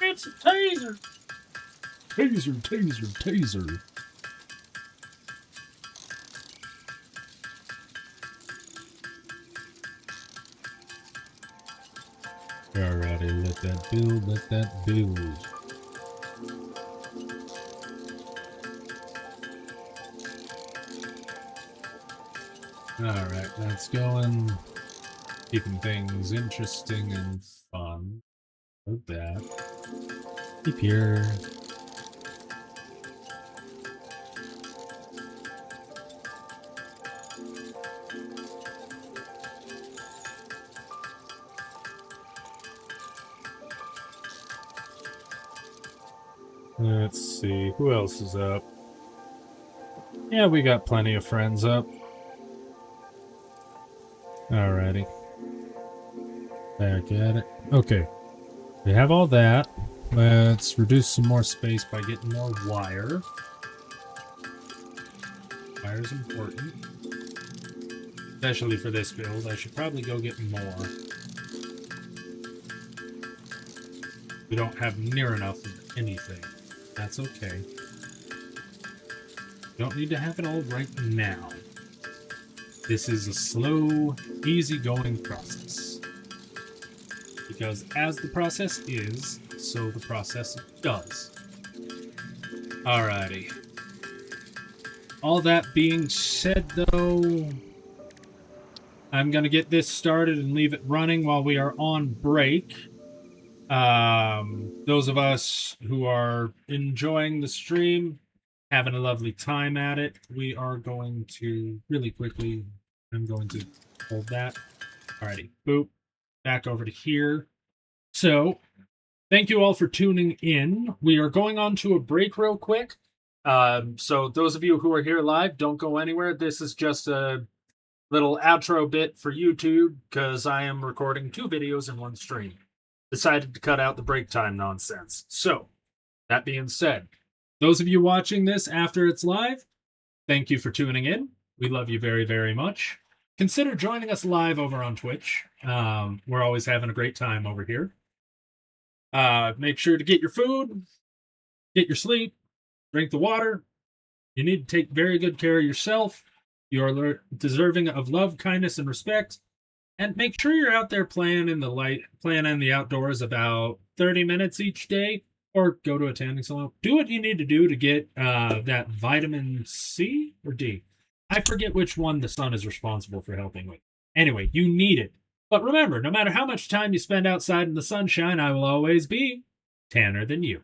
S1: It's a taser! Taser, taser, taser. Alrighty, let that build, let that build. Alright, that's going. Keeping things interesting and fun. Like that. Keep here. Let's see, who else is up? Yeah, we got plenty of friends up. Alrighty. Back at it. Okay. We have all that. Let's reduce some more space by getting more wire. Wire's important. Especially for this build. I should probably go get more. We don't have near enough of anything. That's okay. Don't need to have it all right now. This is a slow, easy-going process. Because as the process is, so the process does. Alrighty. All that being said, though, I'm going to get this started and leave it running while we are on break. Those of us who are enjoying the stream, having a lovely time at it, we are going to really quickly, I'm going to hold that. Alrighty, boop, back over to here. So, thank you all for tuning in. We are going on to a break real quick. So those of you who are here live, don't go anywhere. This is just a little outro bit for YouTube because I am recording 2 videos in one stream. Decided to cut out the break time nonsense. So, that being said, those of you watching this after it's live, thank you for tuning in. We love you very, very much. Consider joining us live over on Twitch. We're always having a great time over here. Make sure to get your food, get your sleep, drink the water. You need to take very good care of yourself. You are deserving of love, kindness, and respect. And make sure you're out there playing in the outdoors about 30 minutes each day, Or go to a tanning salon. Do what you need to do to get that vitamin C or D. I forget which one the sun is responsible for helping with. Anyway, you need it. But remember, no matter how much time you spend outside in the sunshine, I will always be tanner than you.